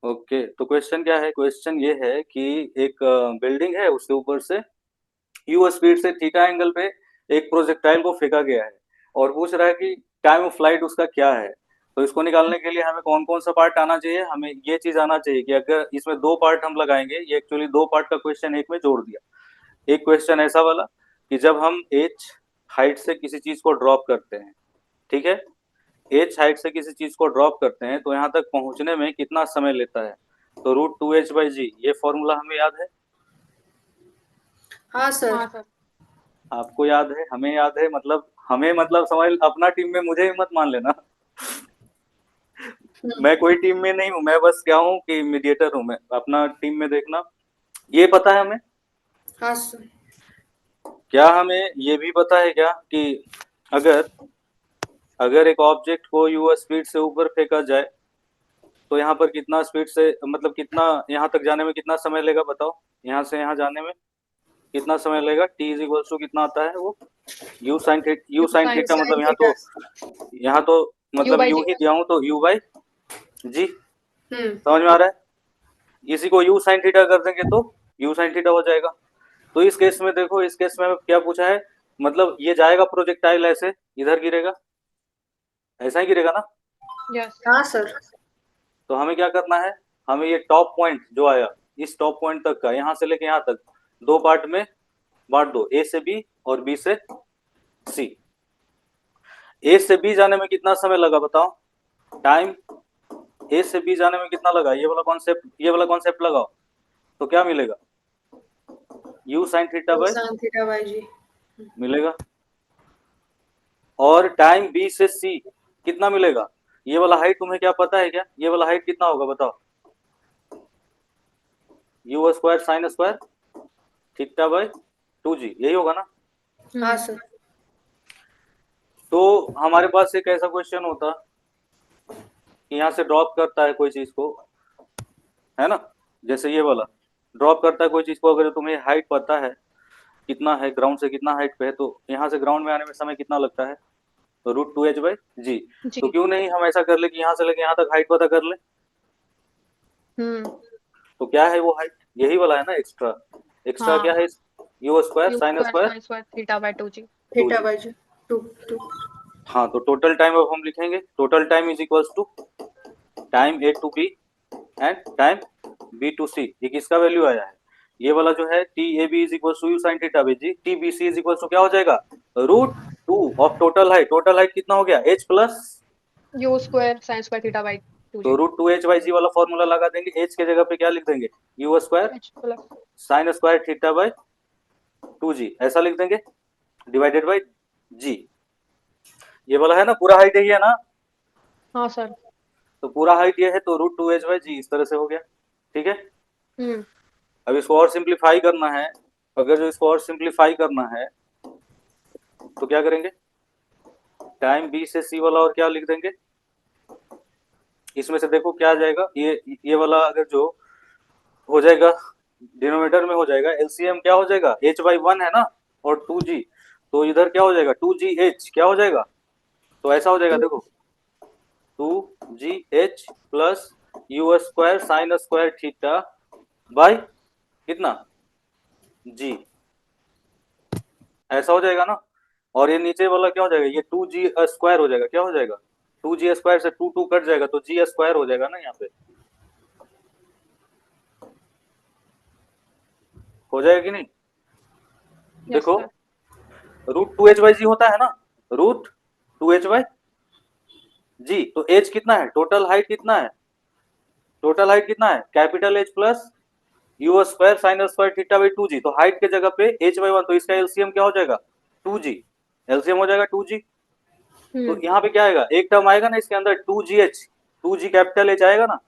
Okay, तो question क्या है? क्वेश्चन ये है कि एक बिल्डिंग है, उसके ऊपर से यू स्पीड से थीटा एंगल पे एक प्रोजेक्टाइल को फेंका गया है और पूछ रहा है कि टाइम ऑफ फ्लाइट उसका क्या है। तो इसको निकालने के लिए हमें कौन कौन सा पार्ट आना चाहिए? हमें ये चीज आना चाहिए कि अगर इसमें दो पार्ट हम लगाएंगे, ये एक्चुअली दो पार्ट का क्वेश्चन एक में जोड़ दिया। एक क्वेश्चन ऐसा वाला कि जब हम एच हाइट से किसी चीज को ड्रॉप करते हैं, ठीक है, एच हाइट से किसी चीज को ड्रॉप करते हैं तो यहाँ तक पहुंचने में कितना समय लेता है? तो √2h/g, ये फॉर्मूला हमें याद है? हाँ हाँ सर। सर। आपको याद है, हमें याद है, मतलब हमें मतलब समझ, अपना टीम में मुझे ही मत मान लेना। हम्म। मैं कोई टीम में नहीं हूँ, मैं बस क्या हूँ कि मीडिएटर हूँ। मैं अपना टीम में देखना, ये पता है हमें। हाँ सर। क्या हमें ये भी पता है क्या कि अगर अगर एक ऑब्जेक्ट को यू स्पीड से ऊपर फेंका जाए तो यहाँ पर कितना स्पीड से, मतलब कितना यहाँ तक जाने में कितना समय लेगा? बताओ, यहाँ से यहाँ जाने में कितना समय लगेगा? टी इज इक्वल टू कितना आता है वो? U u sine sine theta, मतलब साइन यहाँ थीटा। तो, यहाँ तो यू मतलब बाई यू जी। ही दिया हूँ तो यू बाई जी। हम्म। समझ में आ रहा है? इसी को यू साइन थीटा कर देंगे तो यू साइन थीटा हो जाएगा। तो इस केस में देखो, इस केस में क्या पूछा है, मतलब ये जाएगा प्रोजेक्टाइल ऐसे, इधर गिरेगा, ऐसा ही गिरेगा ना? यस। हाँ सर। तो हमें क्या करना है, हमें ये टॉप पॉइंट जो आया, इस टॉप पॉइंट तक का, यहाँ से लेके यहाँ तक दो पार्ट में बांट दो, ए से बी और बी से सी। ए से बी जाने में कितना समय लगा बताओ? टाइम ए से बी जाने में कितना लगा? ये वाला कॉन्सेप्ट लगाओ तो क्या मिलेगा? U sine theta by sine theta by g. मिलेगा। और टाइम बी से सी कितना मिलेगा? ये वाला हाइट तुम्हें क्या पता है क्या? ये वाला हाइट कितना होगा बताओ? You square sine square theta bye 2g, यही होगा ना? हाँ सर। तो हमारे पास एक ऐसा क्वेश्चन होता कि यहाँ से ड्रॉप करता है कोई चीज को, है ना, जैसे ये वाला ड्रॉप करता है कोई चीज को, अगर तुम्हें हाइट पता है कितना है, ग्राउंड से कितना हाइट पे है, तो यहाँ से ग्राउंड में आने में समय कितना लगता है? तो √2h/g। तो जी। क्यों नहीं हम ऐसा कर ले कि यहाँ से लेके यहाँ तक हाइट पता कर ले? हम्म। तो क्या है वो हाइट? यही वाला है ना एक्स्ट्रा। एक्स्ट्रा क्या हाँ। है? U square u sine square square sine square theta by two g. Two theta g by g. Two two. हाँ, तो टोटल टाइम अब हम लिखेंगे, total time is equals to time A to B and time B to C. ये किसका value आया है? ये वाला जो है T A B is equal to u sine theta by g, T B C is equal to क्या हो जाएगा? √2 of total height. Total height कितना हो गया? H plus, u square sine square theta by to तो जी। √2h/g वाला formula लगा देंगे, एच के जगह पे क्या लिख देंगे? You square H plus. Sign square theta bye 2g, ऐसा लिख देंगे, डिवाइडेड बाय जी। ये वाला है ना, पूरा हाइट यही है ना? हाँ सर। तो पूरा हाइट ये है, तो √2h/g इस तरह से हो गया। ठीक है। हम्म। अब इसको और सिंप्लीफाई करना है, अगर जो इसको और सिंप्लीफाई करना है तो क्या करेंगे? टाइम बी से सी वाला और क्या लिख देंगे? इसमें से देखो क्या आ जाएगा, ये वाला अगर जो हो जाएगा, डिनोमिनेटर में हो जाएगा, एलसीएम क्या हो जाएगा? h/1 है ना, और 2g, तो इधर क्या हो जाएगा? 2gh क्या हो जाएगा? तो ऐसा हो जाएगा देखो, 2gh plus u square sine square theta bye कितना? जी, ऐसा हो जाएगा ना। और ये नीचे वाला क्या हो जाएगा? ये 2g² हो जाएगा, क्या हो जाएगा? 2g² से 2 2 कट जाएगा तो g² हो जाएगा ना, यहाँ पे हो जाएगा कि नहीं? यस देखो, सर। √2h/g होता है ना, √2h/g, तो h कितना है? टोटल हाइट कितना है? टोटल हाइट कितना है? Capital H plus u square sine square theta by 2g, तो हाइट के जगह पे h/1, तो इसका एलसीएम क्या हो जाएगा? 2g, एलसीएम हो जाएगा 2g। तो हम्म। यहाँ पे क्या आएगा? एक टर्म आएगा ना इसके अंदर, 2gh, 2g कैपिटल H आएगा ना?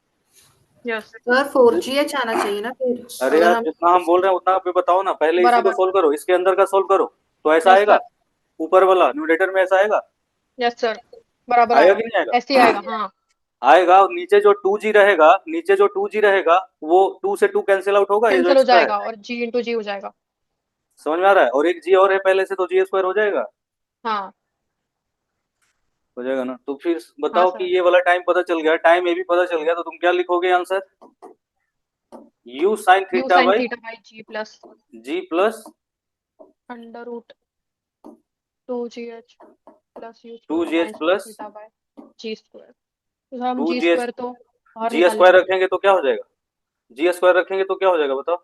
यस। सर 4GH आना चाहिए ना फिर। अरे अगर यार, हम जितना हम बोल रहे हैं उतना पे बताओ ना, पहले इसी को बराबर। सोल्व करो, इसके अंदर का सोल्व करो, तो ऐसा यस आएगा। सर। ऊपर वाला न्यूमरेटर में ऐसा आएगा, यस सर। बराबर आएगा आएगा। कि नहीं ऐसे ही आएगा? आएगा, हाँ। आएगा। और नीचे जो 2g रहेगा, नीचे जो 2g रहेगा, वो 2 से 2 कैंसिल आउट होगा, ये जो कैंसिल हो एक्स्ट्रा है। जाएगा और जी इंटू जी हो जाएगा। समझ में आ रहा है? और एक g और है पहले से, तो g² हो जाएगा। हाँ। हो जाएगा ना। तो फिर हाँ बताओ सर कि ये वाला टाइम पता चल गया, टाइम ए भी पता चल गया, तो तुम क्या लिखोगे answer? U sine u theta sine by theta by g plus g plus under root 2GH plus u two square g sine h square plus theta by g square. तो सर हम two g g h square तो बाहर जी निकाल square लेंगे। रखेंगे तो क्या हो जाएगा? जी स्क्वायर रखेंगे तो क्या हो जाएगा बताओ?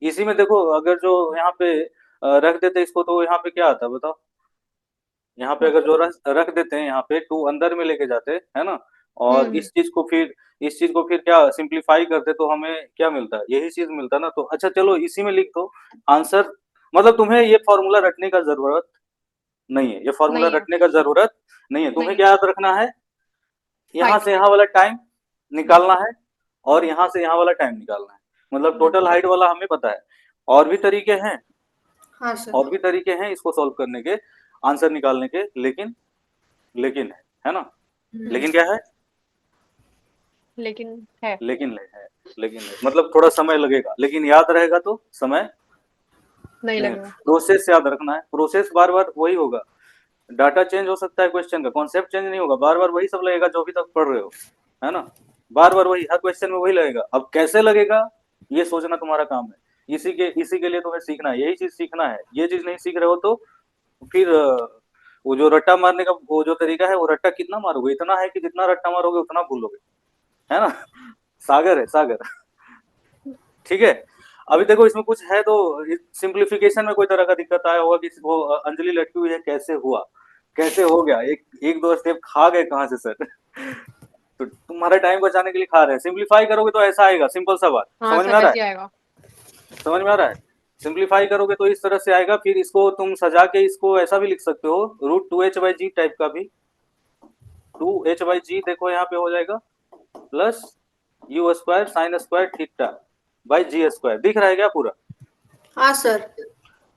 इसी में देखो, अगर जो यहाँ पे रख देते इसको तो यहाँ पे क्या आता बताओ? यहाँ पे अगर जो रख देते हैं यहाँ पे टू अंदर में लेके जाते है ना, और हम्म इस चीज को फिर क्या सिंप्लीफाई करते तो हमें क्या मिलता है? यही चीज मिलता ना। तो अच्छा चलो इसी में लिख दो आंसर। मतलब तुम्हें ये फॉर्मूला रटने का जरूरत नहीं है, ये फॉर्मूला नहीं है रटने का जरूरत नहीं है। तुम्हें नहीं क्या है याद रखना है? यहाँ हाइट से यहाँ वाला टाइम निकालना है, और यहाँ से यहाँ वाला टाइम निकालना है। मतलब टोटल हाइट वाला हमें पता है। और भी तरीके हैं, हाँ सर। और भी तरीके हैं इसको सॉल्व करने के, आंसर निकालने के, लेकिन है ना। लेकिन क्या है? लेकिन है लेकिन है, लेकिन है मतलब थोड़ा समय लगेगा, लेकिन याद रहेगा तो समय नहीं नहीं। लगेगा। प्रोसेस याद रखना है, प्रोसेस बार बार वही होगा। डाटा चेंज हो सकता है, क्वेश्चन का कॉन्सेप्ट चेंज नहीं होगा, बार बार वही सब लगेगा जो अभी तक पढ़ रहे हो, है ना। बार बार वही, हर क्वेश्चन में वही लगेगा। अब कैसे लगेगा ये सोचना तुम्हारा काम है। इसी के लिए तुम्हें सीखना है, यही चीज सीखना है। ये चीज नहीं सीख रहे हो तो फिर वो जो रट्टा मारने का वो जो तरीका है, वो रट्टा कितना मारोगे? इतना है कि जितना रट्टा मारोगे उतना भूलोगे, है ना। सागर है सागर। ठीक है। अभी देखो इसमें कुछ है तो सिंप्लीफिकेशन में कोई तरह का दिक्कत आया होगा, किसी को अंजलि लटकी हुई है, कैसे हुआ, कैसे हो गया, एक एक दो स्टेप खा गए कहाँ से सर? तो तुम्हारा टाइम बचाने के लिए खा रहे हैं। सिंप्लीफाई करोगे तो ऐसा आएगा, सिंपल सा बात। हाँ समझ में सर आ रहा है? ऐसे आएगा। समझ में आ रहा है? सिंप्लीफाई करोगे तो इस तरह से आएगा। फिर इसको तुम सजा के इसको ऐसा भी लिख सकते हो, √2h/g टाइप का भी। 2h/g देखो यहाँ पे हो जाएगा, plus u square sine square theta by g square. दिख रहा है क्या पूरा? हाँ सर।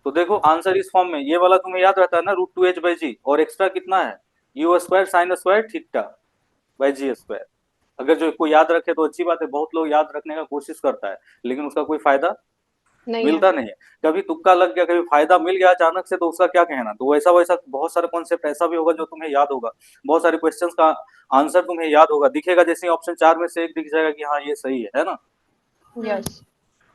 तो देखो आंसर इस फॉर्म में, ये वाला तुम्हें याद रहता है ना, √2h/g, और एक्स्ट्रा कितना है? U square sine square theta by g square. अगर जो कोई याद रखे तो अच्छी बात है, बहुत लोग याद रखने का कोशिश करता है लेकिन उसका कोई फायदा नहीं है मिलता नहीं है। कभी तुक्का लग गया, कभी फायदा मिल गया अचानक से, तो उसका क्या कहना। तो वैसा वैसा बहुत सारे कॉन्सेप्ट ऐसा भी होगा जो तुम्हें याद होगा, बहुत सारे क्वेश्चंस का आंसर तुम्हें याद होगा, दिखेगा जैसे ऑप्शन 4 में से एक दिख जाएगा कि हाँ ये सही है ना। यस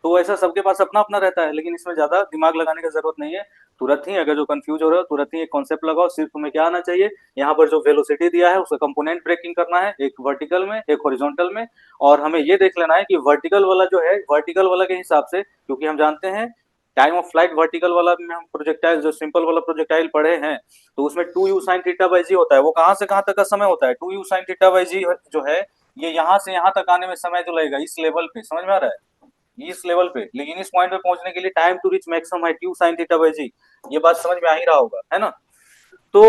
तो ऐसा सबके पास अपना अपना रहता है, लेकिन इसमें ज्यादा दिमाग लगाने की जरूरत नहीं है। तुरंत ही अगर जो कंफ्यूज हो रहे हो, तुरंत ही एक कॉन्सेप्ट लगाओ। सिर्फ तुम्हें क्या आना चाहिए, यहाँ पर जो वेलोसिटी दिया है उसका कंपोनेंट ब्रेकिंग करना है, एक वर्टिकल में एक हॉरिजॉन्टल में। और हमें ये देख लेना है कि वर्टिकल वाला जो है, वर्टिकल वाला के हिसाब से, क्योंकि हम जानते हैं टाइम ऑफ फ्लाइट वर्टिकल वाला में हम प्रोजेक्टाइल जो सिंपल वाला प्रोजेक्टाइल पढ़े हैं, तो उसमें 2u sin थीटा बाई जी होता है। वो कहाँ से कहाँ तक का समय होता है? 2u sin थीटा बाई जी जो है, ये यहाँ से यहाँ तक आने में समय जो लगेगा इस लेवल पे, समझ में आ रहा है? इस लेवल पे, लेकिन इस पॉइंट पे पहुंचने के लिए time to reach maximum height u sin theta by g, ये बात समझ में आ ही रहा होगा, है ना। तो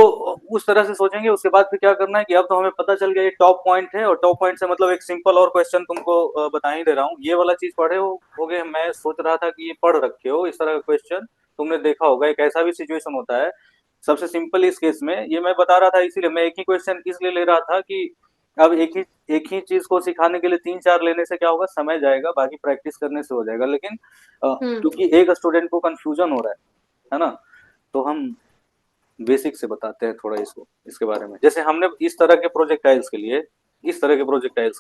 उस तरह से सोचेंगे। उसके बाद फिर क्या करना है कि अब तो हमें पता चल गया ये टॉप पॉइंट है, और टॉप पॉइंट से मतलब एक सिंपल और क्वेश्चन तुमको बता ही दे रहा हूँ। ये वाला चीज पढ़े होगे, मैं सोच रहा था कि ये पढ़ रखे हो, इस तरह का क्वेश्चन तुमने देखा होगा। एक ऐसा भी सिचुएशन होता है सबसे सिंपल इस केस में, ये मैं बता रहा था, इसीलिए मैं एक ही क्वेश्चन इसलिए ले रहा था कि अब एक ही चीज को सिखाने के लिए 3-4 लेने से क्या होगा, समय जाएगा, बाकी प्रैक्टिस करने से हो जाएगा। लेकिन क्योंकि एक स्टूडेंट को कंफ्यूजन हो रहा है ना, तो हम बेसिक से बताते हैं थोड़ा इसको, इसके बारे में। जैसे हमने इस तरह के प्रोजेक्टाइल्स के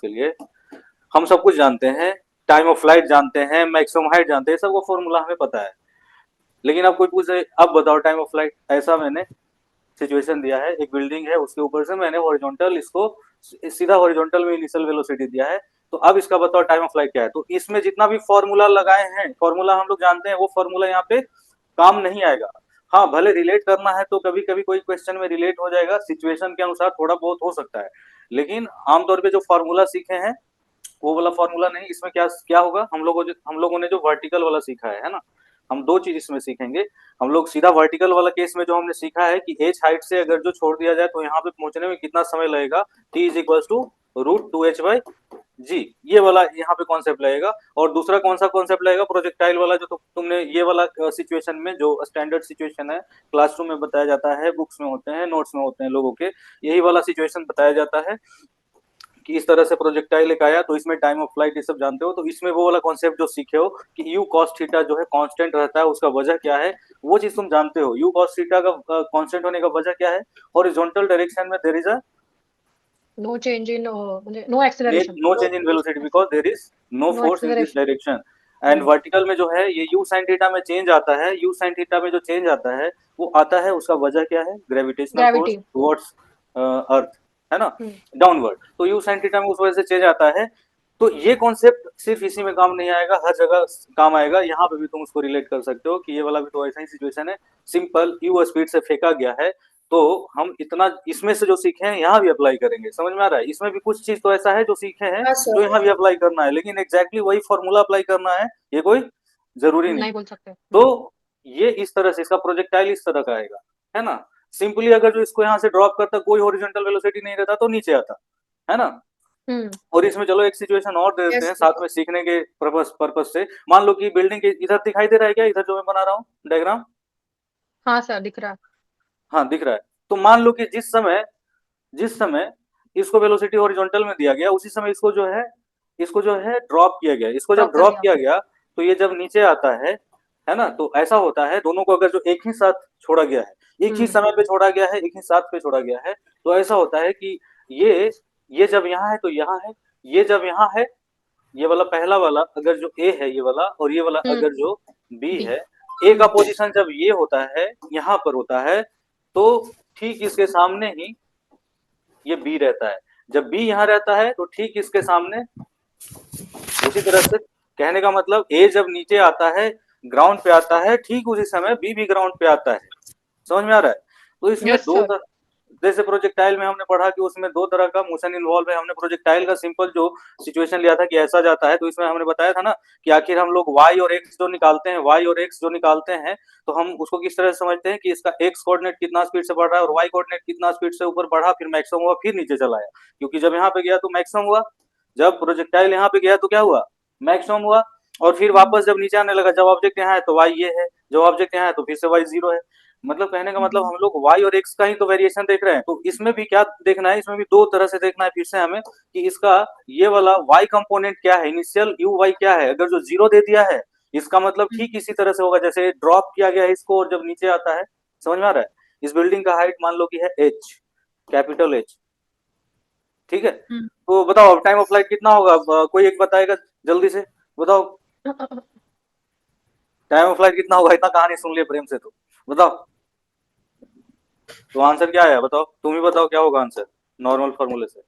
लिए हम सब कुछ जानते हैं, टाइम ऑफ फ्लाइट जानते हैं, मैक्सिमम हाइट जानते हैं, सबको फॉर्मूला हमें पता है। लेकिन अब कोई पूछे अब बताओ टाइम ऑफ फ्लाइट, ऐसा मैंने सिचुएशन दिया है, एक बिल्डिंग है, उसके ऊपर से मैंने हॉरिजॉन्टल इसको सीधा हॉरिजॉन्टल में इनिशियल वेलोसिटी दिया है, तो अब इसका बताओ टाइम ऑफ फ्लाइट क्या है। तो इसमें जितना भी फॉर्मूला लगाए हैं, फॉर्मूला हम लोग जानते हैं, वो फॉर्मूला यहाँ पे काम नहीं आएगा। हाँ भले रिलेट करना है तो कभी कभी कोई क्वेश्चन में रिलेट हो जाएगा, सिचुएशन के अनुसार थोड़ा बहुत हो सकता है, लेकिन आमतौर पे जो फॉर्मूला सीखे हैं वो वाला फॉर्मूला नहीं। इसमें क्या क्या होगा, हम लोगों ने जो वर्टिकल वाला सीखा है ना, हम दो चीज इसमें सीखेंगे। हम लोग सीधा वर्टिकल वाला केस में जो हमने सीखा है कि एच हाइट से अगर जो छोड़ दिया जाए तो यहाँ पे पहुंचने में कितना समय लगेगा, T = √2h/g, ये वाला यहाँ पे कॉन्सेप्ट लगेगा। और दूसरा कौन सा कॉन्सेप्ट लगेगा, प्रोजेक्टाइल वाला, जो तुमने ये वाला सिचुएशन में, जो स्टैंडर्ड सिचुएशन है, क्लासरूम में बताया जाता है, बुक्स में होते हैं, नोट्स में होते हैं लोगों के, यही वाला सिचुएशन बताया जाता है कि इस तरह से प्रोजेक्टाइल एक आया तो इसमें टाइम ऑफ फ्लाइट ये सब जानते हो, तो इसमें वो वाला कॉन्सेप्ट जो सीखे हो कि यू कॉस थीटा जो है कांस्टेंट रहता है, उसका वजह क्या है, वो चीज तुम जानते हो। यू कॉस थीटा का कांस्टेंट होने का वजह क्या है, हॉरिजॉन्टल डायरेक्शन में there is a no change in no acceleration, no change in velocity because there is no no force in this acceleration. Direction. And vertical में जो है ये यू साइन थीटा में चेंज आता है, यू साइन थीटा में जो change आता है वो आता है, उसका वजह क्या है, ग्रेविटेशनल फोर्स ग्रेविटी। टुवर्ड्स अर्थ, है ना, डाउनवर्ड। तो यू साइन थीटा में उस वजह से चेंज आता है। तो ये कॉन्सेप्ट सिर्फ इसी में काम नहीं आएगा, हर जगह काम आएगा। यहाँ पे भी तुम उसको रिलेट कर सकते हो कि ये वाला भी तो ऐसा ही सिचुएशन है, सिंपल यू स्पीड से फेंका गया है, तो हम इतना इसमें से जो सीखे हैं यहाँ भी अप्लाई करेंगे। समझ में आ रहा है? इसमें भी कुछ चीज तो ऐसा है जो सीखे हैं हाँ जो सर। यहाँ भी अप्लाई करना है, लेकिन एग्जैक्टली वही फॉर्मूला अप्लाई करना है ये कोई जरूरी नहीं। नहीं बोल सकते। तो ये इस तरह से इसका प्रोजेक्टाइल इस तरह का आएगा, है ना। सिंपली अगर जो इसको यहाँ से ड्रॉप करता, कोई हॉरिजॉन्टल वेलोसिटी नहीं रहता तो नीचे आता, है ना। हम्म। और इसमें चलो एक सिचुएशन और दे देते यस हैं सर। साथ में सीखने के पर्पज से। मान लो कि बिल्डिंग के इधर दिखाई दे रहा है क्या, इधर जो मैं बना रहा हूँ डायग्राम, हाँ सर, दिख रहा है। हाँ दिख रहा है। तो मान लो कि जिस समय इसको वेलोसिटी हॉरिजॉन्टल में दिया गया, उसी समय इसको जो है ड्रॉप किया गया। इसको जब ड्रॉप कर ड्रॉप दिया। किया गया तो ये जब नीचे आता है ना, तो ऐसा होता है दोनों को अगर जो एक ही साथ छोड़ा गया है, एक ही समय पे छोड़ा गया है, एक ही साथ पे छोड़ा गया है, तो ऐसा होता है कि ये जब यहाँ है तो यहाँ है, ये जब यहाँ है, ये वाला पहला वाला अगर जो ए है ये वाला, और ये वाला अगर जो बी बी। है, ए का पोजीशन जब ये होता है यहाँ पर होता है, तो ठीक इसके सामने ही ये बी रहता है। जब बी यहाँ रहता है तो ठीक इसके सामने उसी तरह से, कहने का मतलब ए जब नीचे आता है, ग्राउंड पे आता है, ठीक उसी समय बी भी ग्राउंड पे आता है। समझ में आ रहा है? तो इसमें यस सर। जैसे प्रोजेक्टाइल में हमने पढ़ा कि उसमें दो तरह का मोशन इन्वॉल्व है। हमने प्रोजेक्टाइल का सिंपल जो सिचुएशन लिया था कि ऐसा जाता है, तो इसमें हमने बताया था ना कि आखिर हम लोग वाई और एक्स जो निकालते हैं, तो हम उसको किस तरह से समझते हैं कि इसका एक्स कोऑर्डिनेट कितना स्पीड से बढ़ रहा है और वाई कोऑर्डिनेट कितना स्पीड से ऊपर बढ़ा, फिर मैक्सिमम हुआ, फिर नीचे चला आया। क्योंकि जब यहाँ पे गया तो मैक्सिमम हुआ, जब प्रोजेक्टाइल यहाँ पे गया तो क्या हुआ, मैक्सिमम हुआ। और फिर वापस जब नीचे आने लगा, जब ऑब्जेक्ट यहाँ है तो वाई ये है, जब ऑब्जेक्ट यहाँ है तो फिर से वाई जीरो है। मतलब कहने का मतलब हम लोग वाई और एक्स का ही तो वेरिएशन देख रहे हैं। तो इसमें भी क्या देखना है, इसमें भी दो तरह से देखना है फिर से हमें कि इसका ये वाला वाई कंपोनेंट क्या है, इनिशियल यू वाई क्या है। अगर जो जीरो दे दिया है, इसका मतलब ठीक इसी तरह से होगा जैसे ड्रॉप किया गया है इसको और जब नीचे आता है। समझ में आ रहा है? इस बिल्डिंग का हाइट मान लो कि है एच, कैपिटल एच, ठीक है। तो बताओ टाइम ऑफ फ्लाइट कितना होगा, कोई एक बताएगा जल्दी से, बताओ टाइम ऑफ फ्लाइट कितना होगा? इतना कहानी सुन लिया प्रेम से, तो बताओ। तो आंसर क्या आया बताओ, तुम ही बताओ क्या होगा आंसर नॉर्मल फॉर्मूले से।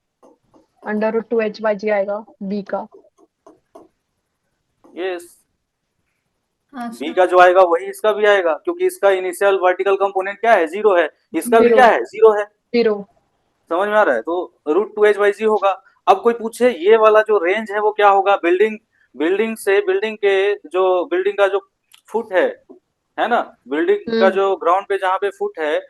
√2h/g आएगा बी का। यस, हाँ बी सर। का जो आएगा वही इसका भी आएगा, क्योंकि इसका इनिशियल वर्टिकल कंपोनेंट क्या है, जीरो है, इसका भी जीरो। क्या है, जीरो है। जीरो। समझ में आ रहा है? तो √2h/g होगा। अब कोई पूछे ये वाला जो रेंज है वो क्या होगा, बिल्डिंग का जो फुट है ना, बिल्डिंग का जो ग्राउंड पे जहाँ पे फुट है,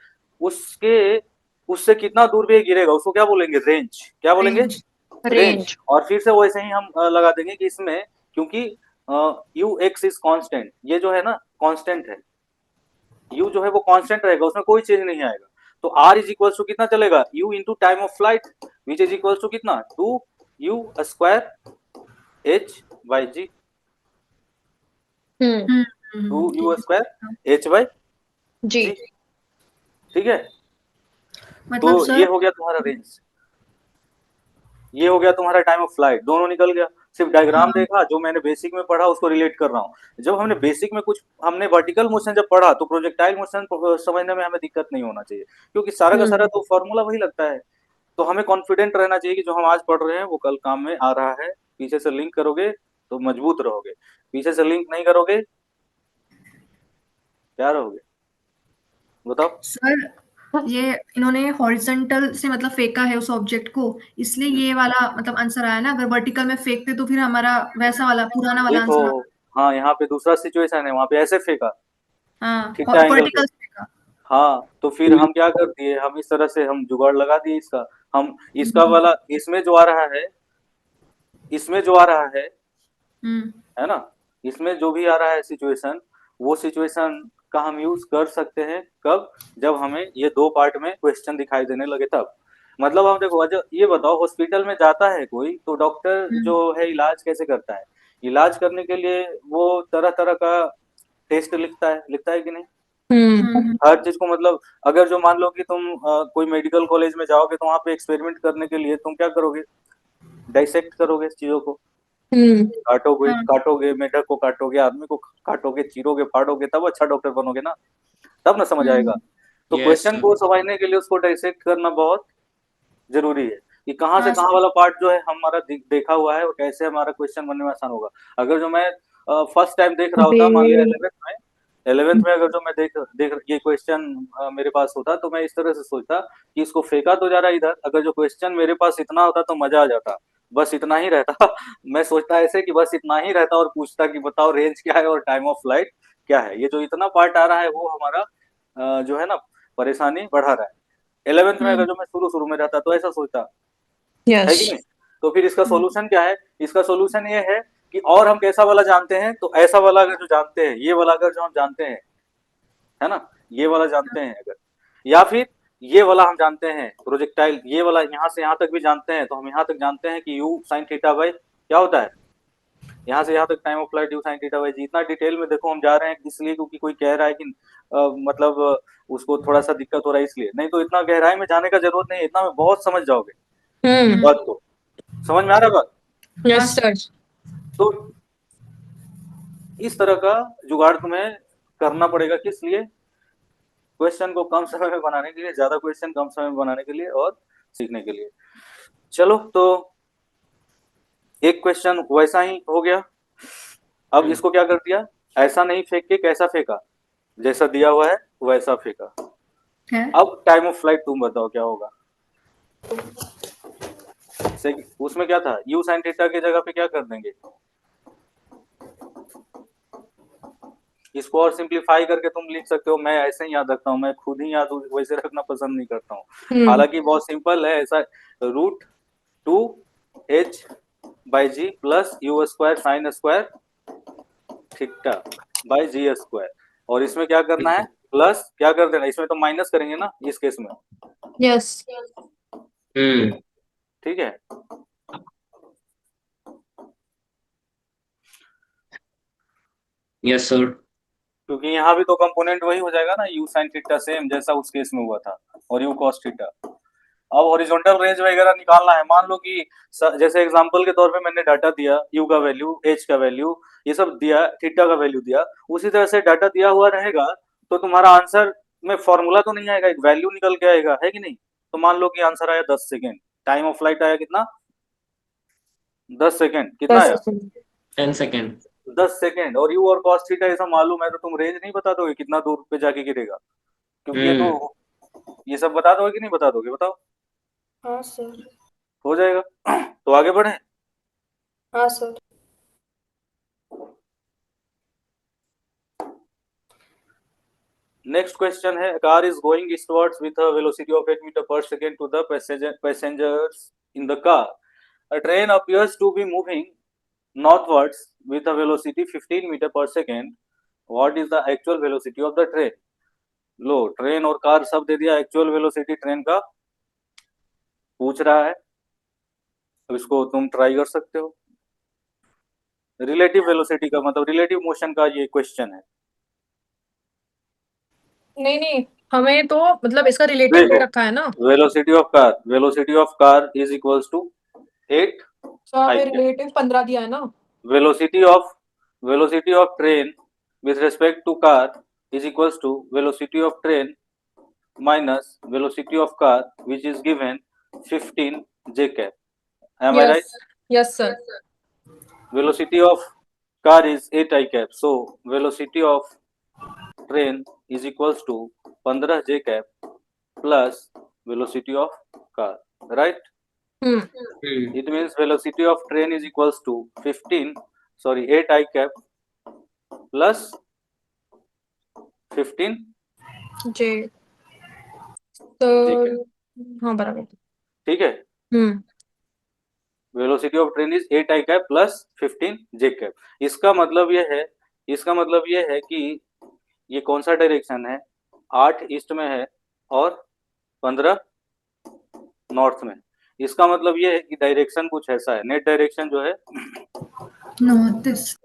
उसके उससे कितना दूर पे गिरेगा, उसको क्या बोलेंगे, रेंज। क्या बोलेंगे? रेंज। रेंज। रेंज। और फिर से वैसे ही हम लगा देंगे कि इसमें, क्योंकि यू एक्स इज कांस्टेंट, ये जो है ना कांस्टेंट है, यू जो है वो कांस्टेंट रहेगा, उसमें कोई चेंज नहीं आएगा। तो आर इज इक्वल टू कितना चलेगा, u into time of flight, which is equal to कितना, 2u² h/g, हम्म। 2u² h/g, जी। ठीक है। मतलब तो ये सर। हो गया तुम्हारा रेंज, ये हो गया तुम्हारा टाइम ऑफ फ्लाइट, दोनों निकल गया। सिर्फ डायग्राम हाँ। देखा, जो मैंने बेसिक में पढ़ा उसको रिलेट कर रहा हूँ। जब हमने बेसिक में कुछ हमने वर्टिकल मोशन जब पढ़ा, तो प्रोजेक्टाइल मोशन समझने में हमें दिक्कत नहीं होना चाहिए, क्योंकि सारा का सारा तो फॉर्मूला वही लगता है। तो हमें कॉन्फिडेंट रहना चाहिए कि जो हम आज पढ़ रहे हैं वो कल काम में आ रहा है। पीछे से लिंक करोगे तो मजबूत रहोगे, पीछे से लिंक नहीं करोगे क्या रहोगे, बताओ। सर, ये इन्होंने हॉरिजॉन्टल से मतलब फेंका है उस ऑब्जेक्ट को, इसलिए ये वाला मतलब आंसर आया ना। अगर वर्टिकल में फेंकते तो फिर हमारा वैसा वाला पुराना वाला देखो, आंसर आता। हाँ यहाँ पे दूसरा सिचुएशन है, वहां पे ऐसे फेंका हाँ, थीटा एंगल पे। वर्टिकल फेंका। हाँ तो फिर हम क्या कर दिए, हम इस तरह से हम जुगाड़ लगा दिए इसका। हम इसका हम्म। वाला इसमें जो आ रहा है, इसमें जो आ रहा हम्म। है ना, इसमें जो भी आ रहा है सिचुएशन, वो सिचुएशन का हम यूज कर सकते हैं कब, जब हमें ये दो पार्ट में क्वेश्चन दिखाई देने लगे तब। मतलब हम देखो, अच्छा ये बताओ, हॉस्पिटल में जाता है कोई तो डॉक्टर जो है इलाज कैसे करता है? इलाज करने के लिए वो तरह तरह का टेस्ट लिखता है कि नहीं? हर चीज को मतलब, अगर जो मान लो कि तुम कोई मेडिकल कॉलेज में जाओगे तो वहां पे एक्सपेरिमेंट करने के लिए तुम क्या करोगे? डाइसेक्ट करोगे चीजों को, काटोगे हाँ काटोगे मेढक को काटोगे, आदमी को काटोगे, चीरोगे फाड़ोगे, तब अच्छा डॉक्टर बनोगे ना, तब ना समझ आएगा। तो यस क्वेश्चन सर। को समझने के लिए उसको डाइसेक्ट करना बहुत जरूरी है कि कहाँ से हाँ कहाँ वाला पार्ट जो है हमारा देखा हुआ है और कैसे हमारा क्वेश्चन बनने में आसान होगा। अगर जो मैं फर्स्ट टाइम देख रहा होता, मान लिया 11th में अगर जो मैं देख देख ये क्वेश्चन मेरे पास होता तो मैं इस तरह से सोचता कि इसको फेंका तो जा रहा है इधर, अगर जो क्वेश्चन मेरे पास इतना होता तो मजा आ जाता, बस इतना ही रहता। मैं सोचता ऐसे कि बस इतना ही रहता और पूछता कि बताओ रेंज क्या है और टाइम ऑफ फ्लाइट क्या है। ये जो इतना पार्ट आ रहा है वो हमारा जो है ना परेशानी बढ़ा रहा है। 11th में अगर जो मैं शुरू शुरू में रहता तो ऐसा सोचता, है कि यस नहीं? तो फिर इसका सॉल्यूशन क्या है? इसका सॉल्यूशन ये है कि और हम कैसा वाला जानते हैं, तो ऐसा वाला अगर जो जानते हैं, ये वाला अगर जो हम जानते हैं, है ना, ये वाला जानते हैं अगर, या फिर ये वाला हम जानते हैं प्रोजेक्टाइल, ये वाला यहाँ से यहाँ तक भी जानते हैं, तो हम यहाँ तक जानते हैं कि यू साइन थीटा बाई क्या होता है, यहाँ से यहाँ तक time of flight u sine theta by g. इतना डिटेल में देखो हम जा रहे हैं इसलिए क्योंकि कोई कह रहा है कि मतलब उसको थोड़ा सा दिक्कत हो रहा है इसलिए, नहीं तो इतना गहराई में जाने का जरूरत नहीं है, इतना में बहुत समझ जाओगे बात को। समझ में आ रहा है बात? Yes sir. तो इस तरह का जुगाड़ तुम्हें करना पड़ेगा, किस लिए? क्वेश्चन को कम समय में बनाने के लिए, ज्यादा क्वेश्चन कम समय में बनाने के लिए और सीखने के लिए। चलो, तो एक क्वेश्चन वैसा ही हो गया। अब इसको क्या कर दिया, ऐसा नहीं फेंक के कैसा फेंका, जैसा दिया हुआ है वैसा फेंका। है अब टाइम ऑफ फ्लाइट तुम बताओ क्या होगा। उसमें क्या था, यू साइन थीटा की जगह पे क्या कर देंगे, इसको और सिंप्लीफाई करके तुम लिख सकते हो, मैं ऐसे ही याद रखता हूँ, मैं खुद ही याद वैसे रखना पसंद नहीं करता हूँ, हालांकि बहुत सिंपल है ऐसा, root 2h by g plus u square sine square theta by g square. और इसमें क्या करना है, प्लस क्या कर देना, इसमें तो माइनस करेंगे ना इस केस में, यस ठीक है। Yes sir. क्योंकि यहाँ भी तो कंपोनेंट वही हो जाएगा ना, यू साइन थीटा सेम जैसा उस केस में हुआ था, और यू कॉस थीटा। अब हॉरिजॉन्टल रेंज वगैरह निकालना है, मान लो कि जैसे एग्जांपल के तौर पे मैंने डाटा दिया, यू का वैल्यू, एच का वैल्यू, ये सब दिया, थीटा का वैल्यू दिया, उसी तरह से डाटा दिया हुआ रहेगा तो तुम्हारा आंसर में फॉर्मूला तो नहीं आएगा, एक वैल्यू निकल के आएगा, है कि नहीं? तो मान लो कि आंसर आया 10 सेकेंड, टाइम ऑफ फ्लाइट आया कितना, 10 सेकेंड, कितना 10 आया, सेकंड 10 सेकेंड। 10 सेकेंड। और यू और कॉस थीटा ऐसा मालूम है तो तुम रेंज नहीं बता दोगे कितना दूर पे जाके गिरेगा, क्योंकि ये तो ये सब बता दोगे कि नहीं बता दोगे, बताओ? हाँ सर। हो जाएगा। तो आगे बढ़े। हाँ सर। नेक्स्ट क्वेश्चन है, car is going eastwards with a velocity of 8 metre पर second to the passengers in the car. A train appears to be moving northwards with a velocity 15 metre पर second. What is the actual velocity of the train? लो, train और car सब दे दिया, actual velocity train का पूछ रहा है, अब इसको तुम ट्राई कर सकते हो। रिलेटिव वेलोसिटी का मतलब रिलेटिव मोशन का ये क्वेश्चन है। नहीं नहीं, हमें तो मतलब इसका रिलेटिव दे देखो, रखा है ना। Velocity of car is equals to 8 तो हमें आई कैप। रिलेटिव 15 दिया है ना। velocity of velocity of train with respect to car is equals to velocity of train minus velocity of car, which is given 15 j cap. Am I right? Yes yes sir. Velocity of car is 8 I cap, so velocity of train is equals to 15 j cap plus velocity of car, right? It means velocity of train is equals to 8 I cap plus 15 जे तो j cap, हाँ बराबर। ठीक है। Velocity of train is 8 I cap plus 15 J cap. इसका मतलब ये है कि ये कौन सा डायरेक्शन है, 8 ईस्ट में है और 15 नॉर्थ में। इसका मतलब ये है कि डायरेक्शन कुछ ऐसा है, नेट डायरेक्शन जो है नॉर्थ ईस्ट।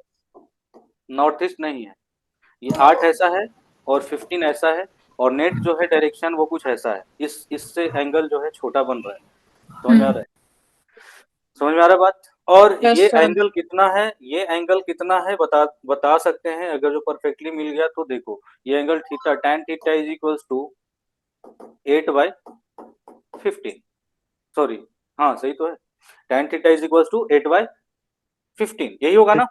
नॉर्थ ईस्ट नहीं है, ये 8 ऐसा है और 15 ऐसा है, और नेट जो है डायरेक्शन वो कुछ ऐसा है, इससे एंगल जो है छोटा बन रहा है। समझ में आ रहा है? समझ में आ रहा है बात? और यस ये सर। एंगल कितना है, ये एंगल कितना है बता सकते हैं अगर जो परफेक्टली मिल गया तो। देखो ये angle theta, tan theta is equals to 8/15, sorry हाँ सही तो है, tan theta is equals to 8/15, यही होगा ना?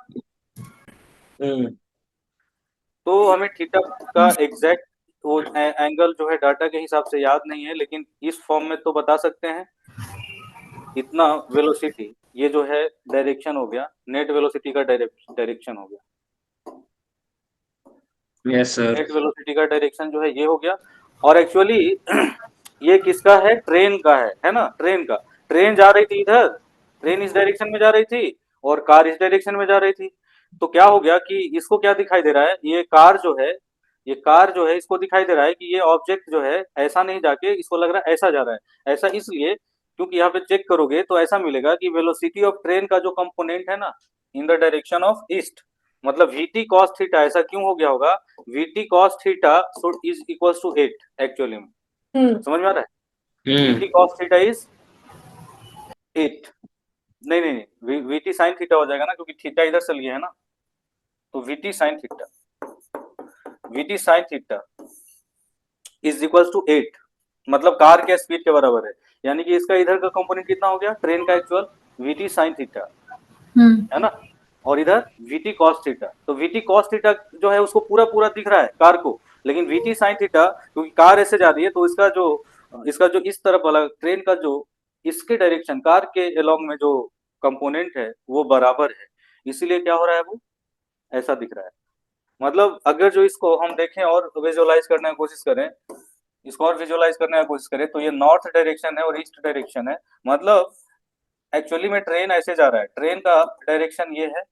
तो हमें थीटा का एग्जैक्ट वो एंगल जो है डाटा के हिसाब से याद नहीं है, लेकिन इस फॉर्म में तो बता सकते हैं। इतना वेलोसिटी, ये जो है डायरेक्शन हो गया, नेट वेलोसिटी का डायरेक्शन हो गया। Yes sir. नेट वेलोसिटी का डायरेक्शन जो है ये हो गया। और एक्चुअली ये किसका है? ट्रेन का है ना? ट्रेन का। ट्रेन जा रही थी इधर, ट्रेन इस डायरेक्शन में जा रही थी और कार इस डायरेक्शन में जा रही थी। तो क्या हो गया कि इसको क्या दिखाई दे रहा है, ये कार जो है, ये कार जो है इसको दिखाई दे रहा है कि ये ऑब्जेक्ट जो है ऐसा नहीं जाके इसको लग रहा है ऐसा जा रहा है। ऐसा इसलिए क्योंकि यहाँ पे चेक करोगे तो ऐसा मिलेगा कि वेलोसिटी ऑफ ट्रेन का जो कंपोनेंट है ना, in the direction of east, मतलब vt cos थीटा, ऐसा क्यों हो गया होगा? vt cos theta is equals to 8 actually में। समझ में आ रहा है? vt cos थीटा इज 8, नहीं नहीं नहीं, vt sin थीटा हो जाएगा ना, क्योंकि थीटा इधर से लिए है ना, तो vt sin theta, vt sin theta is equals to 8, मतलब कार के स्पीड के बराबर है। यानी कि इसका इधर का कंपोनेंट कितना हो गया ट्रेन का? एक्चुअल vt sin थीटा है ना, और इधर vt cos थीटा। तो vt cos थीटा जो है उसको पूरा पूरा दिख रहा है कार को, लेकिन vt sin थीटा क्योंकि कार ऐसे जा रही है तो इसका जो इस तरफ वाला ट्रेन का जो इसके डायरेक्शन कार के अलोंग में जो कंपोनेंट है वो बराबर है, इसीलिए क्या हो रहा है वो ऐसा दिख रहा है। मतलब अगर जो इसको हम देखें और विजुअलाइज करने की कोशिश करें, इसको और विजुअलाइज करने की कोशिश करें, तो ये नॉर्थ डायरेक्शन है और ईस्ट डायरेक्शन है। मतलब एक्चुअली में ट्रेन ऐसे जा रहा है, ट्रेन का डायरेक्शन ये है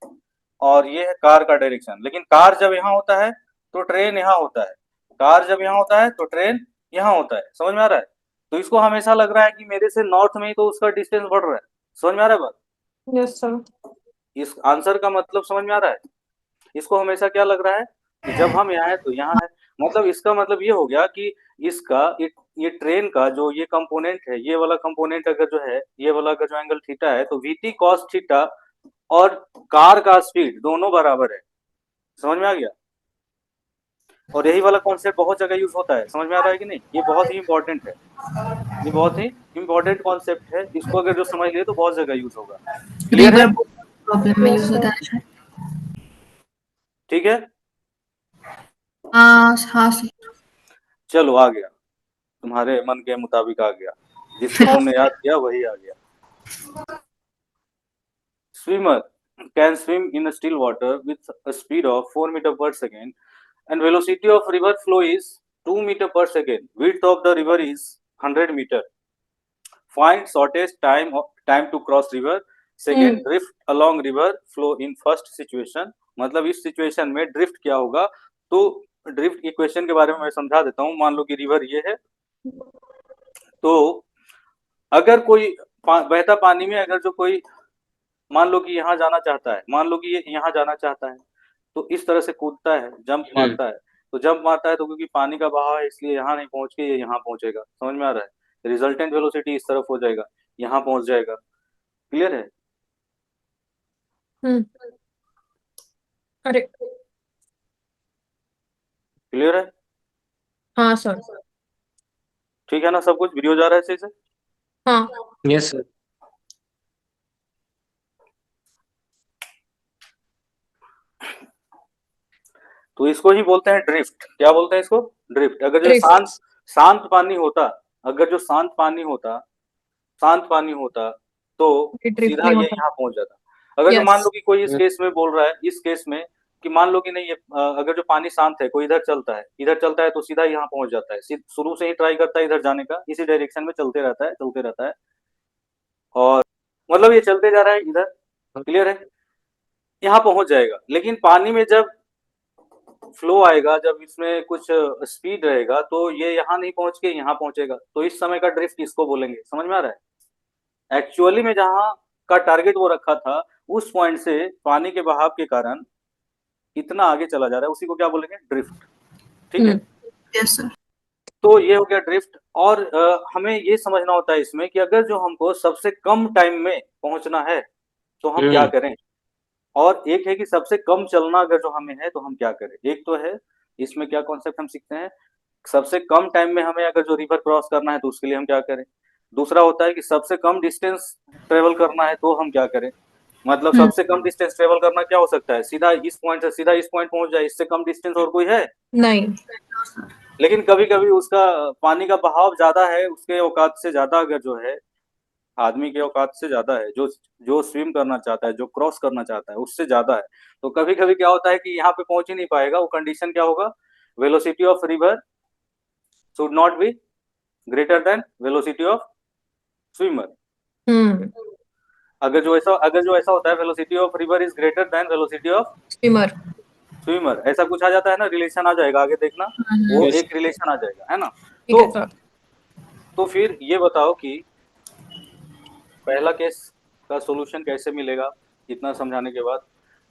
और ये है कार का डायरेक्शन, लेकिन कार जब यहाँ होता है तो ट्रेन यहाँ होता है, कार जब यहाँ होता है तो ट्रेन यहाँ होता है। समझ में आ रहा है? तो इसको हमेशा लग रहा है कि मेरे से नॉर्थ में ही तो उसका डिस्टेंस बढ़ रहा है। समझ में आ रहा है बात? Yes sir. इस आंसर का मतलब समझ में आ रहा है? इसको हमेशा क्या लग रहा है कि जब हम यहाँ है तो यहाँ है, मतलब इसका मतलब ये हो गया कि इसका ये ट्रेन का जो ये कंपोनेंट है, ये वाला कंपोनेंट अगर जो है, ये वाला अगर जो एंगल थीटा है तो vt cos थीटा और कार का स्पीड दोनों बराबर है। समझ में आ गया? और यही वाला कॉन्सेप्ट बहुत जगह यूज होता है। समझ में आ रहा है कि नहीं? ये बहुत ही इंपॉर्टेंट है, ये बहुत ही इंपॉर्टेंट कॉन्सेप्ट है, इसको अगर जो समझ लिए तो बहुत जगह यूज होगा। क्लियर है? प्रॉब्लम में Yes, यूज sir. होता है शायद। ठीक है, हाँ हाँ सर। चलो आ गया, तुम्हारे मन के मुताबिक आ गया, जिसको तुमने याद किया वही आ गया। Swimmer can swim in a still water with a speed of 4 meter per second and velocity of river flow is 2 meter per second. Width of the river is 100 meter. Find shortest time to cross river. Second, drift along river flow in first situation. मतलब इस situation में drift क्या होगा? तो drift equation के बारे में मैं समझा देता हूँ। मान लो कि रिवर ये है, तो अगर कोई बहता पानी में अगर जो कोई मान लो कि यहाँ जाना चाहता है, मान लो कि ये यहाँ जाना चाहता है, तो इस तरह से कूदता है, जंप मारता है, तो जंप मारता है तो क्योंकि पानी का बहाव है इसलिए यहाँ नहीं पहुंच के ये यहाँ पहुंचेगा। समझ में आ रहा है? रिजल्टेंट वेलोसिटी इस तरफ हो जाएगा, यहाँ पहुंच जाएगा। क्लियर है? अरे क्लियर है? हाँ सर। ठीक है ना? सब कुछ वीडियो जा रहा है सही से? हाँ यस सर। तो इसको ही बोलते हैं ड्रिफ्ट। क्या बोलते हैं इसको? ड्रिफ्ट। अगर जो Drift. शांत पानी होता, अगर जो शांत पानी होता तो ये ड्रिफ्ट सीधा नहीं ये होता। यहाँ पहुंच जाता। अगर जो Yes. मान लो कि कोई इस केस में बोल रहा है, इस केस में कि मान लो कि नहीं ये अगर जो पानी शांत है, कोई इधर चलता है तो सीधा यहाँ पहुंच जाता है। शुरू से ही ट्राई करता है इधर जाने का, इसी डायरेक्शन में चलते रहता है और मतलब ये चलते जा रहा है इधर। क्लियर है? यहाँ पहुंच जाएगा। लेकिन पानी में जब फ्लो आएगा, जब इसमें कुछ स्पीड रहेगा तो ये यहाँ नहीं पहुंच के यहाँ पहुंचेगा, तो इस समय का ड्रिफ्ट इसको बोलेंगे। समझ में आ रहा है? एक्चुअली में जहाँ का टारगेट वो रखा था उस पॉइंट से पानी के बहाव के कारण इतना आगे चला जा रहा है, उसी को क्या बोलेंगे? ड्रिफ्ट। ठीक है, यस सर। तो ये हो गया ड्रिफ्ट। और हमें ये समझना होता है इसमें कि अगर जो हमको सबसे कम टाइम में पहुंचना है तो हम क्या करें, और एक है कि सबसे कम चलना अगर जो हमें है तो हम क्या करें। एक तो है इसमें क्या कॉन्सेप्ट हम सीखते हैं, सबसे कम टाइम में हमें अगर जो रिवर क्रॉस करना है तो उसके लिए हम क्या करें। दूसरा होता है कि सबसे कम डिस्टेंस ट्रेवल करना है तो हम क्या करें। मतलब सबसे कम डिस्टेंस ट्रेवल करना क्या हो सकता है, सीधा इस पॉइंट से सीधा इस पॉइंट पहुंच जाए, इससे कम डिस्टेंस और कोई है नहीं। लेकिन कभी कभी उसका पानी का बहाव ज्यादा है, उसके औकात से ज्यादा अगर जो है, आदमी के औकात से ज्यादा है, जो जो स्विम करना चाहता है, जो क्रॉस करना चाहता है उससे ज्यादा है, तो कभी कभी क्या होता है कि यहाँ पे पहुंच ही नहीं पाएगा। वो कंडीशन क्या होगा, velocity of river should not be greater then velocity of swimmer. अगर जो ऐसा होता है, velocity of river is greater then velocity of swimmer. Swimmer, ऐसा कुछ आ जाता है ना, रिलेशन आ जाएगा, आगे देखना वो एक रिलेशन आ जाएगा, है ना। ठीक है सर। तो फिर ये बताओ कि पहला केस का सॉल्यूशन कैसे मिलेगा, इतना समझाने के बाद,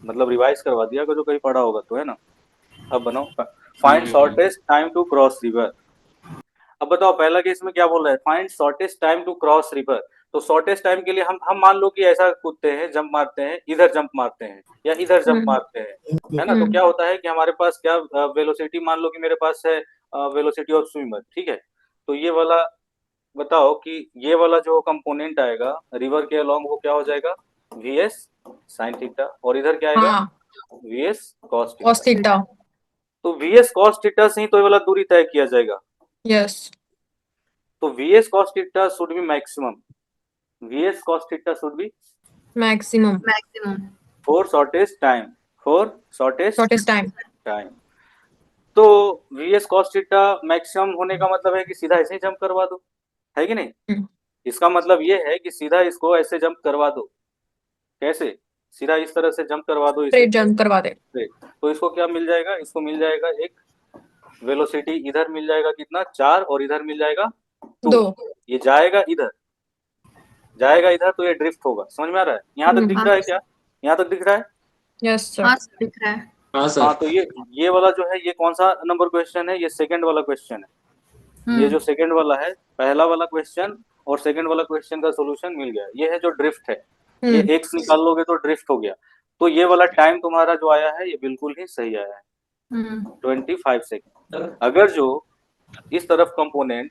मतलब रिवाइज करवा दिया अगर जो कहीं पढ़ा होगा तो, है ना। अब बनाओ, find shortest time to cross river. अब बताओ पहला केस में क्या बोल रहा है, find shortest time to cross river. तो शॉर्टेस्ट टाइम के लिए हम मान लो कि ऐसा कूदते हैं, जंप मारते हैं, इधर जंप मारते हैं या इधर जंप मारते हैं, है ना। तो क्या होता है कि हमारे पास क्या वेलोसिटी, मान लो कि मेरे पास है वेलोसिटी ऑफ स्विमर, ठीक है। तो ये वाला बताओ कि ये वाला जो कंपोनेंट आएगा रिवर के अलोंग वो क्या हो जाएगा, वी एस साइन थीटा, और इधर क्या आएगा, हाँ, we s cos cos theta. Theta. तो वी एस कॉस थीटा से ही तो ये वाला दूरी तय किया जाएगा। यस। तो v s cos theta should be maximum, v s cos theta should be maximum. For shortest time, for shortest time. Time. तो v s cos theta maximum होने का मतलब है कि सीधा ऐसे ही जंप करवा दो, है कि नहीं। इसका मतलब ये है कि सीधा इसको ऐसे जंप करवा दो। कैसे, सीधा इस तरह से जंप करवा दो इसे, स्ट्रेट जंप करवा दे। तो इसको क्या मिल जाएगा, इसको मिल जाएगा एक वेलोसिटी, इधर मिल जाएगा कितना 4, और इधर मिल जाएगा 2। 2। ये जाएगा इधर, जाएगा इधर, तो ये ड्रिफ्ट होगा। समझ में आ रहा है, यहाँ तक दिख रहा है क्या, यहाँ तक दिख रहा है। Yes sir. हाँ सर, दिख रहा है। हाँ, तो ये वाला जो है, ये कौन सा नंबर क्वेश्चन है, ये सेकंड वाला क्वेश्चन है। ये जो सेकंड वाला है, पहला वाला क्वेश्चन और सेकंड वाला क्वेश्चन का सोल्यूशन मिल गया। ये है जो ड्रिफ्ट है, ये एक्स निकाल लोगे तो ड्रिफ्ट हो गया। तो ये वाला टाइम तुम्हारा जो आया है ये बिल्कुल ही सही आया है, 25 सेकेंड। अगर जो इस तरफ कंपोनेंट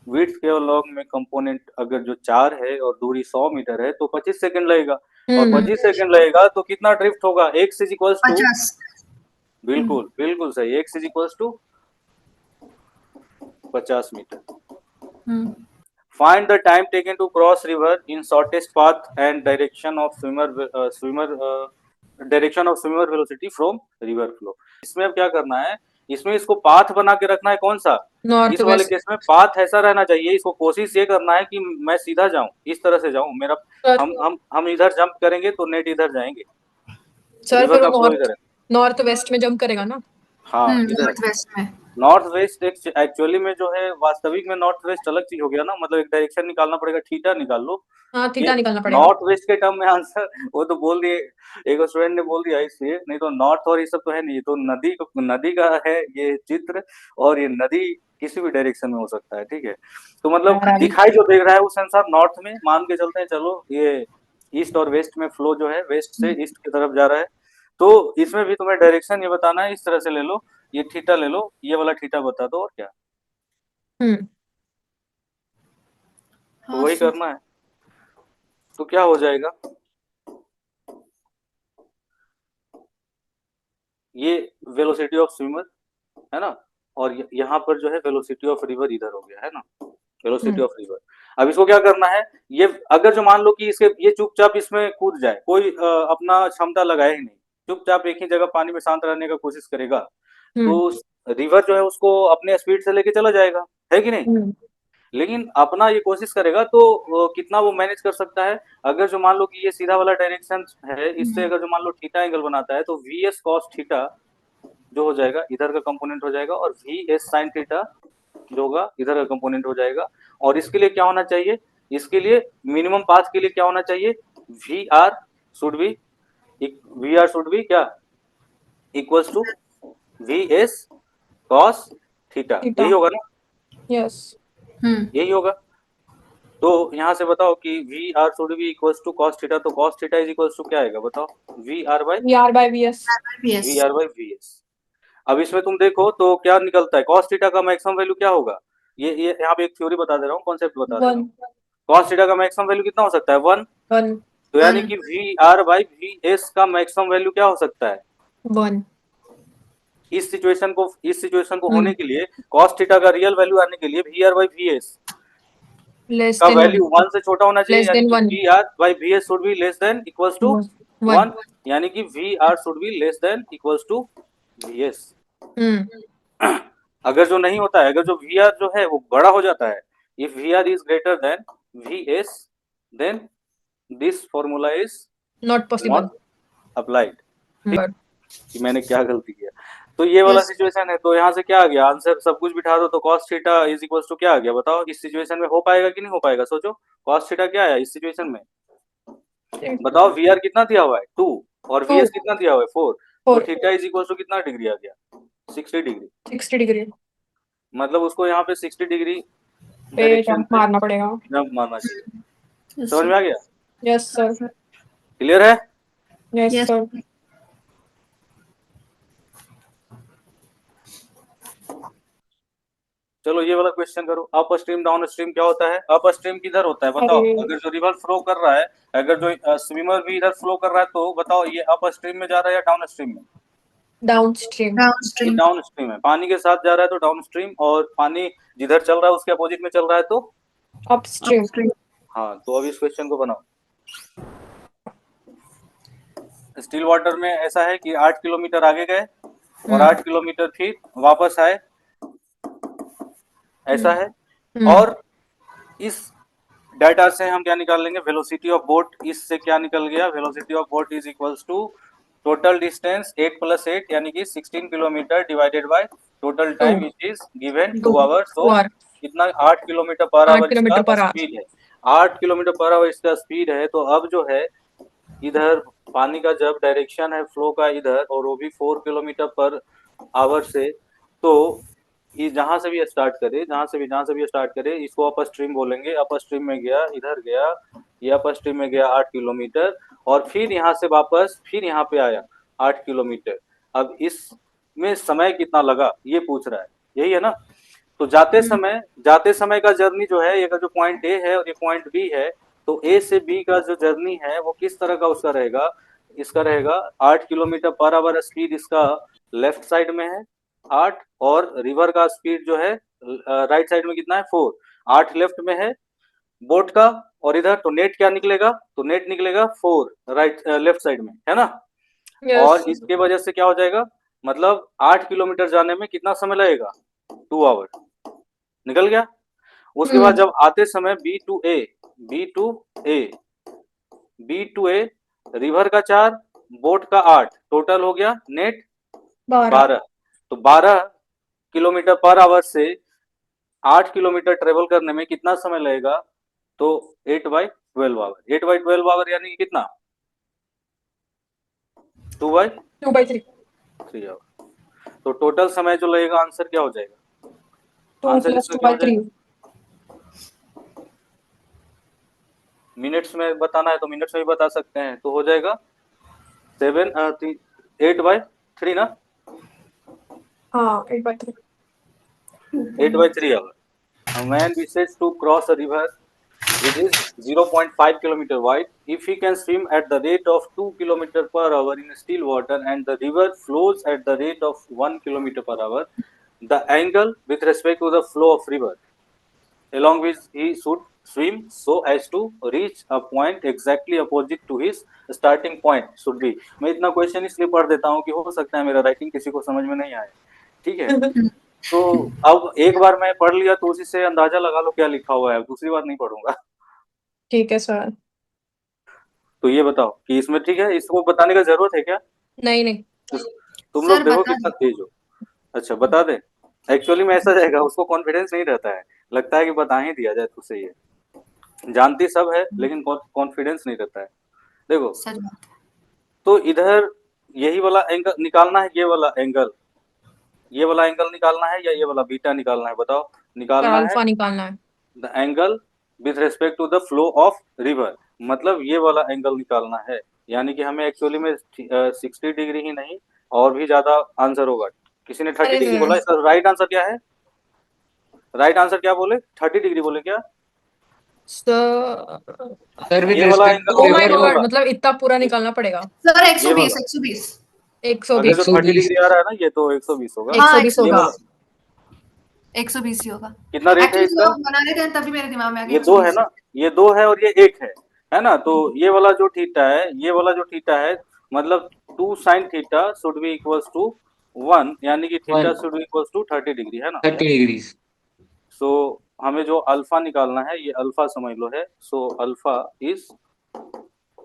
विड्थ के लॉन्ग में कंपोनेंट अगर जो 4 है और दूरी 100 मीटर है तो 25 सेकंड लगेगा, और 25 सेकंड लगेगा तो कितना ड्रिफ्ट होगा, x इज इक्वल्स टू, 50। बिल्कुल बिल्कुल सही, x is equals to 50 metre. Find the time taken to cross river in shortest path and direction of swimmer velocity from river flow। इसमें अब क्या करना है, इसमें इसको पाथ बना के रखना है, कौन सा, नॉर्थ इस वाले वेस्ट। केस में पाथ ऐसा रहना चाहिए। इसको कोशिश ये करना है कि मैं सीधा जाऊं, इस तरह से जाऊं, मेरा हम इधर जंप करेंगे तो नेट इधर जाएंगे, सर रिवर फिर का वो फ्लो इधर है। नॉर्थ वेस्ट में जंप करेगा ना। हाँ, इधर नॉर्थ वेस्ट में। नॉर्थ वेस्ट एक्चुअली में जो है, वास्तविक में नॉर्थ वेस्ट अलग चीज हो गया ना, मतलब एक डायरेक्शन निकालना पड़ेगा, थीटा निकाल लो। हाँ, ये थीटा निकालना पड़ेगा। नॉर्थ वेस्ट के टर्म में आंसर वो तो बोल दिए, एक स्टूडेंट ने बोल दिया इसलिए, नहीं तो नॉर्थ और ये सब तो है नहीं, तो नदी का है ये चित्र, और ये नदी किसी भी डायरेक्शन में हो सकता है, ठीक है। तो मतलब दिखाई जो दे रहा है उस अनुसार नॉर्थ में मान के चलते हैं, चलो ये ईस्ट और वेस्ट में फ्लो जो है वेस्ट से ईस्ट की तरफ जा रहा है। तो इसमें भी तुम्हें डायरेक्शन ये बताना है, इस तरह से ले लो, ये थीटा ले लो, ये वाला थीटा बता दो, और क्या। तो वही करना है, तो क्या हो जाएगा, ये वेलोसिटी ऑफ स्विमर है ना, और यहाँ पर जो है वेलोसिटी ऑफ रिवर इधर हो गया, है ना, वेलोसिटी ऑफ रिवर। अब इसको क्या करना है, ये अगर जो मान लो कि इसके ये चुपचाप इसमें कूद जाए, कोई अपना क्षमता लगाए ही नहीं, चुपचाप एक ही जगह पानी में शांत रहने का कोशिश करेगा, तो रिवर जो है उसको अपने स्पीड से लेके चला जाएगा, है कि नहीं। लेकिन अपना ये कोशिश करेगा तो कितना वो मैनेज कर सकता है। अगर जो मान लो कि ये सीधा वाला डायरेक्शन है, इससे अगर जो मान लो थीटा एंगल बनाता है तो वी एस कॉस थीटा जो हो जाएगा इधर का कंपोनेंट हो जाएगा, और वी एस साइन थीटा जो होगा इधर का कंपोनेंट हो जाएगा। और इसके लिए क्या होना चाहिए, इसके लिए मिनिमम पाथ के लिए क्या होना चाहिए, वी आर शुड बी क्या equals to v s cos theta, यही होगा ना, यस यही होगा। तो यहाँ से बताओ कि v r should be equals to cos theta, तो cos theta is equals to क्या आएगा बताओ, v r by v s v s. अब इसमें तुम देखो तो क्या निकलता है, कॉस थीटा का मैक्सिमम वैल्यू क्या होगा, ये यहाँ पे एक थ्योरी बता दे रहा हूँ, कॉन्सेप्ट बता दे रहा हूँ। कॉस थीटा का मैक्सिमम वैल्यू कितना हो सकता है, 1। वन तो यानी कि v r by v s का मैक्सिमम वैल्यू क्या हो सकता है, 1 इस सिचुएशन को होने के लिए कॉस थीटा का रियल वैल्यू आने के लिए v r by v s less का देन वैल्यू 1 से छोटा होना चाहिए, Less यानी than कि 1. V r by v s should be less than equals to 1 1, यानी कि v r should be less than equals to v s. अगर जो नहीं होता है, अगर जो वी आर जो है वो बड़ा हो जाता है, if v r is greater than v s, then this formula is not possible not applied. कि मैंने क्या गलती किया, तो ये वाला सिचुएशन है। तो यहाँ से क्या आ गया आंसर, सब कुछ बिठा दो तो cos theta is equals to क्या आ गया बताओ, इस सिचुएशन में हो पाएगा कि नहीं हो पाएगा, सोचो cos थीटा क्या है इस सिचुएशन में, बताओ वी आर कितना दिया हुआ है 2 और वी एस कितना दिया हुआ है 4, तो थीटा इज इक्वल्स टू कितना डिग्री आ गया 60 डिग्री, 60 डिग्री मतलब उसको यहाँ पे 60 डिग्री पे डायरेक्शन जंप मारना पड़ेगा। जंप मारना चाहिए। समझ में आ गया, यस सर क्लियर है। यस सर चलो ये वाला क्वेश्चन करो, अप स्ट्रीम डाउन स्ट्रीम क्या होता है, अप स्ट्रीम किधर होता है बताओ, अरे। अगर जो रिवर फ्लो कर रहा है, अगर जो स्विमर भी इधर फ्लो कर रहा है तो बताओ ये अप स्ट्रीम में जा रहा है या डाउन स्ट्रीम में, डाउन स्ट्रीम ये डाउन स्ट्रीम है, पानी के साथ जा रहा है तो डाउन स्ट्रीम, और पानी जिधर चल रहा है उसके अपोजिट में चल रहा है तो अप स्ट्रीम। हाँ। तो अब इस क्वेश्चन को बनाओ, स्टिल वाटर में ऐसा है कि 8 किलोमीटर आगे गए और 8 किलोमीटर फिर वापस आए, ऐसा है। और इस डाटा से हम क्या निकाल लेंगे, वेलोसिटी ऑफ बोट, इससे क्या निकल गया, velocity of boat is equals to total distance 8 + 8 यानी कि 16 kilometre divided by total time which is given 2 hours. तो कितना 8 किलोमीटर पर आवर इसका स्पीड है, 8 किलोमीटर पर आवर इसका स्पीड है। तो अब जो है इधर पानी का जब डायरेक्शन है फ्लो का इधर, और वो भी 4 किलोमीटर पर आवर से, तो ये जहां से भी स्टार्ट करे, जहां से भी स्टार्ट करे, इसको अपर स्ट्रीम बोलेंगे। अपर स्ट्रीम में गया, इधर गया, ये अपर स्ट्रीम में गया 8 किलोमीटर, और फिर यहाँ से वापस फिर यहाँ पे आया 8 किलोमीटर। अब इसमें समय कितना लगा ये पूछ रहा है, यही है ना। तो जाते समय का जर्नी जो है, ये का जो पॉइंट ए है और ये पॉइंट बी है, तो ए से बी का जो जर्नी है वो किस तरह का उसका रहेगा, इसका रहेगा 8 किलोमीटर पर आवर स्पीड इसका लेफ्ट साइड में है 8, और रिवर का स्पीड जो है राइट साइड में कितना है 4, 8 लेफ्ट में है बोट का, और इधर तो नेट क्या निकलेगा, तो नेट निकलेगा 4 राइट लेफ्ट साइड में, है ना। और इसके वजह से क्या हो जाएगा, मतलब 8 किलोमीटर जाने में कितना समय लगेगा 2 आवर निकल गया। उसके बाद जब आते समय बी टू ए रिवर का 4 बोट का 8 टोटल हो गया नेट 12। तो 12 किलोमीटर पर आवर से 8 किलोमीटर ट्रेवल करने में कितना समय लगेगा, तो 8/12 आवर, 8/12 आवर यानी कि कितना 2/3 आवर। तो टोटल समय जो लगेगा आंसर क्या हो जाएगा, 2 आंसर + इसका 2 क्या हो by 3 जाएगा, मिनट्स में बताना है तो मिनट्स में भी बता सकते हैं, तो हो जाएगा 8/3 ना, हाँ 8/3 8/3 our. A man wishes to cross a river which is 0.5 kilometer wide. If he can swim at the rate of 2 kilometer per hour in still water and the river flows at the rate of 1 kilometer per hour, the angle with respect to the flow of river along which he should swim so as to reach a point exactly opposite to his starting point should be। मैं इतना question इसलिए पढ़ देता हूँ कि हो सकता है मेरा राइटिंग किसी को समझ में नहीं आए, ठीक है। तो अब एक बार मैं पढ़ लिया तो उसी से अंदाजा लगा लो क्या लिखा हुआ है, दूसरी बार नहीं पढ़ूंगा। ठीक है सर। तो ये बताओ कि इसमें ठीक है, इसको बताने का जरूरत है क्या, नहीं तुम लोग सर देखो बता कितना दो। तेज हो। अच्छा बता दे। एक्चुअली में ऐसा रहेगा, उसको कॉन्फिडेंस नहीं रहता है, लगता है कि बता ही दिया जाए तुझसे ये। जानती सब है लेकिन कॉन्फिडेंस नहीं रहता है। देखो, सच बात है। तो इधर यही वाला एंगल निकालना है, ये वाला एंगल, ये वाला एंगल निकालना है या ये वाला बीटा निकालना है, बताओ। सर निकालना है अल्फा निकालना है। The angle with respect to the flow of river, मतलब ये वाला एंगल निकालना है। यानी कि हमें एक्चुअली में 60 डिग्री ही नहीं और भी ज्यादा आंसर होगा। किसी ने 30 डिग्री अरे बोला, इसका राइट आंसर क्या है? राइट आंसर क्या बोले? 30 डिग्री बोले क्या? सर, सर विद ये वाला रिस्पेक्ट एंगल टू ओ होगा माय ये रिवर गॉड, होगा, मतलब इतना पूरा निकालना पड़ेगा। सर ये 120 वाला। 120 अगर जो 30 120 डिग्री आ रहा है ना, ये तो 120 होगा। हाँ 120 ये होगा। 120 वाला 120 ही होगा। कितना रेट है एक्चुअली इसका? बना रहे थे तभी मेरे दिमाग में आ गया ये दो है 120। ना, ये दो है और ये एक है ना? तो ये वाला जो थीटा है, ये वाला जो थीटा है, मतलब 2 sin theta should be equals to 1, यानी कि theta 1 should be equals to 30 degree, है ना? 30 डिग्रीज। सो हमें जो अल्फा निकालना है, ये अल्फा समझ लो है। सो अल्फा इज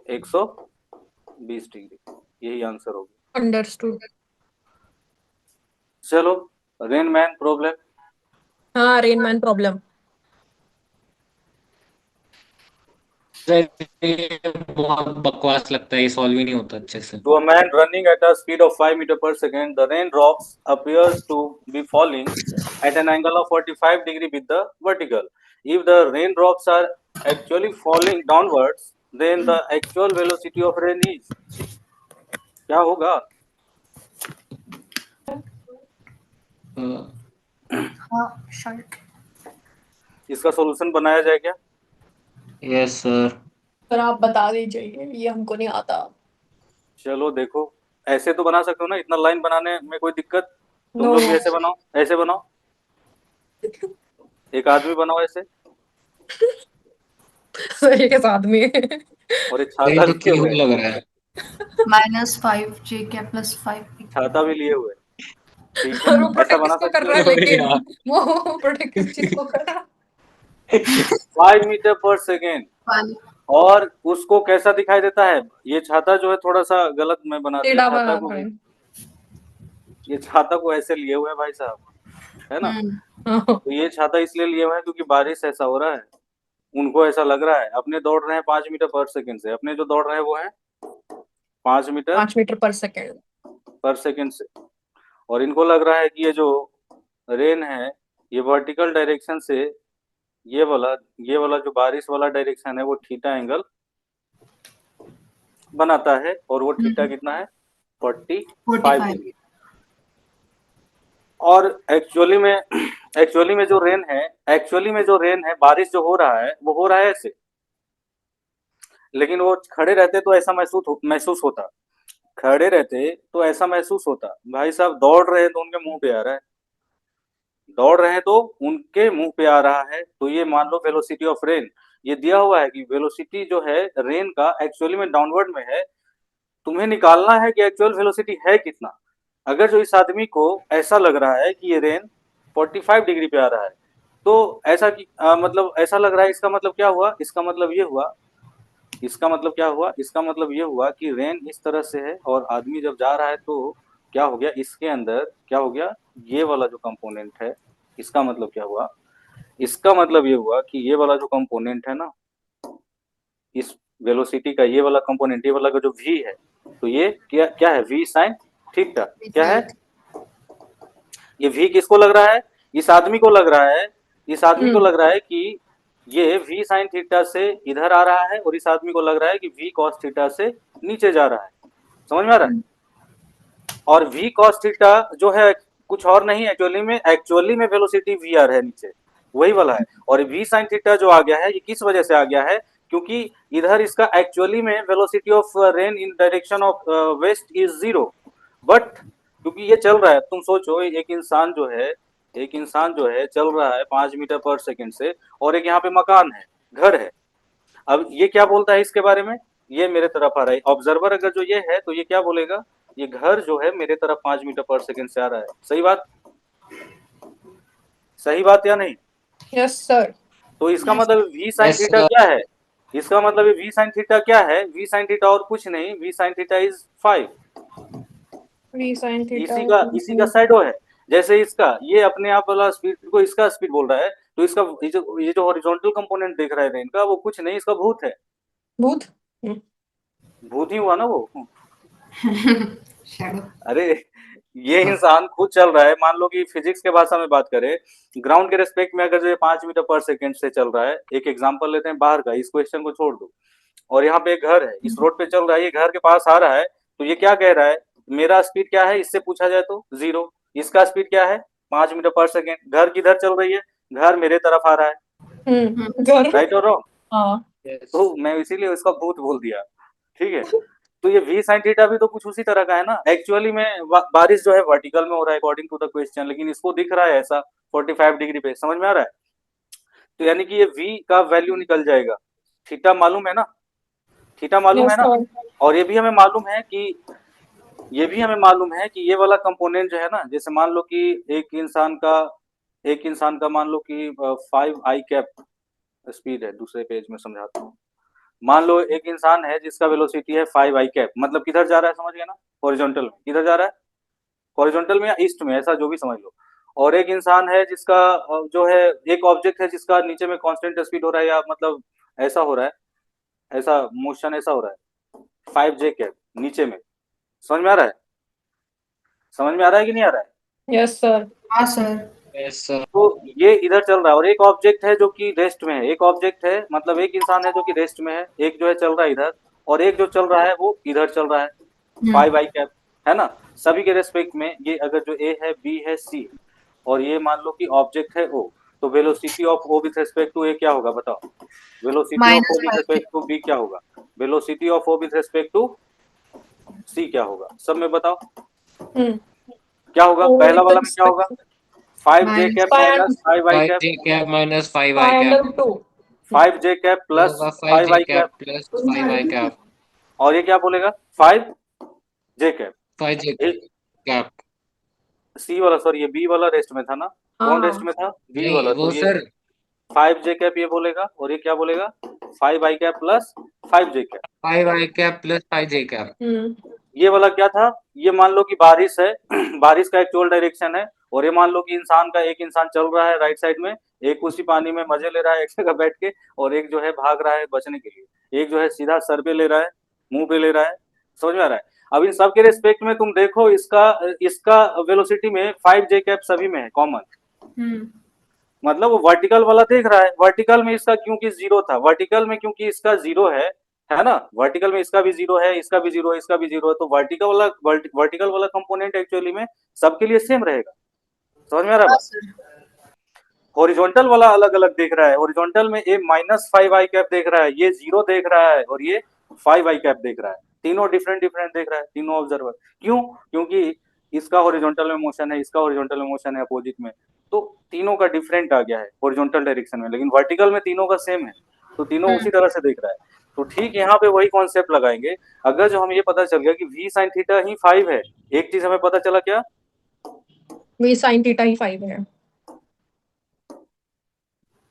120 डिग्री, यही आंसर होगी। अंडरस्टूड। चलो, रेन मैन प्रॉब्लम। हाँ, रेनमैन प्रॉब्लम। सर ये बहुत बकवास लगता है, ये सॉल्व ही नहीं होता अच्छे से। To a man running at a speed of 5 meters per second, the raindrops appears to be falling at an angle of 45 degree with the vertical. If the raindrops are actually falling downwards, then the actual velocity of rain is, क्या होगा? हाँ शायद। इसका solution बनाया जाए क्या? Yes sir. Sir आप बता दीजिए, ये हमको नहीं आता। चलो देखो, ऐसे तो बना सकते हो ना, इतना लाइन बनाने में कोई दिक्कत? तुम नो लोग भी ऐसे बनाओ, ऐसे बनाओ, एक आदमी बनाओ ऐसे, सर के साथ में। और एक सर ये छाता तो लिए क्यूब हुए, लग रहा है। -5 JK + 5 छाता भी लिए हुए, ठीक है? और वो ऐसा प्रोटेक्ट बना इसको कर सकते रहा है, हो? अरे लेकिन यार। वो प्रोटेक्ट इस चीज को कर रहा है। 5 मीटर पर सेकेंड, वाली। और उसको कैसा दिखाई देता है? ये छाता जो है, थोड़ा सा गलत मैं बना दिया टेढ़ा छाता बना को रहा भी। है। ये छाता को ऐसे लिए हुए हैं भाई साहब, है ना? हाँ। तो ये छाता इसलिए लिए हुए हैं क्योंकि बारिश ऐसा हो रहा है, उनको ऐसा लग रहा है। अपने दौड़ रहे हैं 5 मीटर पर सेकेंड से, अपने जो दौड़ रहे हैं वो है 5 मीटर 5 मीटर पर सेकेंड। पर सेकेंड से, और इनको लग रहा है कि ये जो रेन है, ये वर्टिकल डायरेक्शन से, ये वाला ये वाला जो बारिश वाला डायरेक्शन है, वो थीटा एंगल बनाता है, और वो थीटा कितना है? 45 45। डिग्री। और एक्चुअली में जो रेन है, एक्चुअली में जो रेन है, बारिश जो हो रहा है, वो हो रहा है ऐसे, लेकिन वो खड़े रहते तो ऐसा महसूस होता, खड़े रहते तो ऐसा महसूस होता। भाई साहब दौड़ रहे हैं तो उनके मुंह पे आ रहा है, दौड़ रहे हैं तो उनके मुंह पे आ रहा है। तो ये मान लो वेलोसिटी ऑफ रेन, ये दिया हुआ है कि वेलोसिटी जो है रेन का एक्चुअली में डाउनवर्ड में है, तुम्हें निकालना है कि एक्चुअल वेलोसिटी है कितना। अगर जो इस आदमी को ऐसा लग रहा है कि ये रेन 45 डिग्री पे आ रहा है, तो ऐसा कि मतलब ऐसा लग रहा है, इसका मतलब क्या हुआ? इसका मतलब ये हुआ, इसका मतलब क्या हुआ? इसका मतलब ये हुआ कि रेन इस तरह से है, और आदमी जब जा रहा है तो क्या हो गया, इसके अंदर क्या हो गया, ये वाला जो कंपोनेंट है, इसका मतलब क्या हुआ? इसका मतलब ये हुआ कि ये वाला जो कंपोनेंट है ना, इस वेलोसिटी का ये वाला कंपोनेंट, ये वाला का जो v है, तो ये क्या क्या है? v sin theta. क्या है ये? v किसको लग रहा है? इस आदमी को लग रहा है, इस आदमी को लग रहा है कि ये v sin थीटा से इधर आ रहा है, और इस आदमी को लग रहा है कि v cos थीटा से नीचे जा रहा है। समझ में आ रहा है? और v cos थीटा जो है कुछ और नहीं, एक्चुअली में वेलोसिटी vr है नीचे, वही वाला है। और v sin थीटा जो आ गया है, ये किस वजह से आ गया है? क्योंकि इधर इसका एक्चुअली में velocity of rain in direction of west is 0, but क्योंकि ये चल रहा है, तुम सोचो एक इंसान जो है चल रहा है 5 मीटर पर सेकेंड से, और एक यहाँ पे मकान है, घर है। अब ये क्या बोलता है इसके बारे में? ये मेरे तरफ आ रहा है, ऑब्जर्वर अगर जो ये है, तो ये क्या बोलेगा? ये घर जो है मेरे तरफ 5 मीटर पर सेकेंड से आ रहा है। सही बात, सही बात या नहीं? Yes sir. तो इसका Yes. मतलब v sin यस थीटा क्या है? इसका मतलब v sin थीटा क्या है? v sin थीटा और कुछ नहीं, v sin theta is 5। v sin theta इसी का शैडो है। जैसे इसका ये अपने आप वाला स्पीड को इसका स्पीड बोल रहा है, तो इसका ये जो हॉरिजॉन्टल कंपोनेंट देख रहा है इनका, वो कुछ नहीं, इसका भूत है। भूत। भूत ही हुआ ना वो। शैडो। अरे ये इंसान खुद चल रहा है, मान लो कि फिजिक्स के भाषा में बात करें, ग्राउंड के रेस्पेक्ट में अगर जो 5 मीटर पर सेकंड से चल रहा है, एक एग्जांपल लेते हैं बाहर का, इस क्वेश्चन को छोड़ दो, और यहाँ पे एक घर है, इस रोड पे चल रहा है, ये घर के पास आ रहा है, तो ये क्या कह रहा है, मेरा स्पीड क्या है, इससे पूछा जाए तो 0, इसका स्पीड क्या है 5 मीटर पर सेकेंड, घर किधर चल रही है, घर मेरे तरफ आ रहा है, घर। राइट और रॉन्ग? हाँ Yes. तो मैं इसीलिए इसका भूत बोल दिया, ठीक है। तो ये v sin थीटा भी तो कुछ उसी तरह का है ना। एक्चुअली में बारिश जो है वर्टिकल में हो रहा है अकॉर्डिंग टू द क्वेश्चन, लेकिन इसको दिख रहा है ऐसा 45 डिग्री पे, समझ में आ रहा है? तो यानी कि ये v का वैल्यू निकल जाएगा, थीटा मालूम है ना, थीटा मालूम यस है ना, सर। और ये भी हमें मालूम है कि ये वाला कंपोनेंट जो है ना, जैसे मान लो कि एक इंसान का मान लो कि 5 आई कैप स्पीड है, दूसरे पेज में समझाता हूँ। मान लो एक इंसान है जिसका वेलोसिटी है 5 आई कैप, मतलब किधर जा रहा है समझ गया ना, हॉरिजॉन्टल में, किधर जा रहा है, हॉरिजॉन्टल में या ईस्ट में, ऐसा जो भी समझ लो। और एक इंसान है जिसका जो है, एक ऑब्जेक्ट है जिसका नीचे में कांस्टेंट स्पीड हो रहा है, या मतलब ऐसा हो रहा है, ऐसा मोशन ऐसा हो रहा है 5 जे कैप नीचे में, समझ में आ रहा है, समझ में आ रहा है कि नहीं आ रहा है? Yes sir. हाँ सर। Yes, sir. तो ये इधर चल रहा है, और एक ऑब्जेक्ट है जो कि रेस्ट में है, एक ऑब्जेक्ट है मतलब एक इंसान है जो कि रेस्ट में है, एक जो है चल रहा है इधर, और एक जो चल रहा है वो इधर चल रहा है 5 आई कैप, है ना। सभी के रेस्पेक्ट में ये अगर जो ए है, बी है, सी, और ये मान लो कि ऑब्जेक्ट है ओ, तो velocity of O with respect to A क्या होगा बताओ, velocity of O with respect to B क्या होगा, velocity of O with respect to C क्या होगा, सब में बताओ क्या होगा। पहला वाला में क्या होगा, 5 j cap minus 5 I 5 cap, j cap minus 5 I cap 5 j cap plus होगा 5 5 j I cap cap, plus 5 I cap और ये क्या बोलेगा 5 j cap. 5 j cap। C वाला, सॉरी ये बी वाला रेस्ट में था ना, कौन रेस्ट में था, बी नहीं वाला, तो वो ये सर 5 जे कैप ये बोलेगा, और ये क्या बोलेगा 5 I cap plus 5 j cap. 5 I cap plus 5 j cap। ये वाला क्या था, ये मान लो कि बारिश है बारिश का एक्चुअल डायरेक्शन है, और ये मान लो कि एक इंसान चल रहा है राइट साइड में, एक उसी पानी में मजे ले रहा है एक जगह बैठ के, और एक जो है भाग रहा है बचने के लिए, एक जो है सीधा सर पे ले रहा है, मुंह पे ले रहा है, समझ में आ रहा है। अब इन सब के रेस्पेक्ट में तुम देखो, इसका इसका वेलोसिटी में 5 जे कैप सभी में है कॉमन, मतलब वो वर्टिकल वाला देख रहा है, वर्टिकल में इसका क्योंकि 0 था, वर्टिकल में क्योंकि इसका 0 है ना, वर्टिकल में इसका भी 0 है, इसका भी 0 है, इसका भी 0 है, तो वर्टिकल वाला कंपोनेंट एक्चुअली में सबके लिए सेम रहेगा, समझ में आ रहा है बात। हॉरिजॉन्टल वाला अलग अलग देख रहा है, हॉरिजॉन्टल में ये माइनस 5 आई कैप देख रहा है, ये 0 देख रहा है, और ये 5 आई कैप देख रहा है, तीनों डिफरेंट डिफरेंट देख रहा है, तीनों ऑब्जर्वर। क्यों, क्योंकि इसका हॉरिजॉन्टल में मोशन है, इसका हॉरिजॉन्टल में मोशन है अपोजिट में, तो तीनों का डिफरेंट आ गया है हॉरिजॉन्टल डायरेक्शन में, लेकिन वर्टिकल में तीनों का सेम है, तो तीनों उसी तरह से देख रहा है। तो ठीक यहाँ पे वही कॉन्सेप्ट लगाएंगे, अगर जो हमें ये पता चल गया कि v sin थीटा ही 5 है, एक चीज हमें पता चला क्या, v sin थीटा ही 5 है।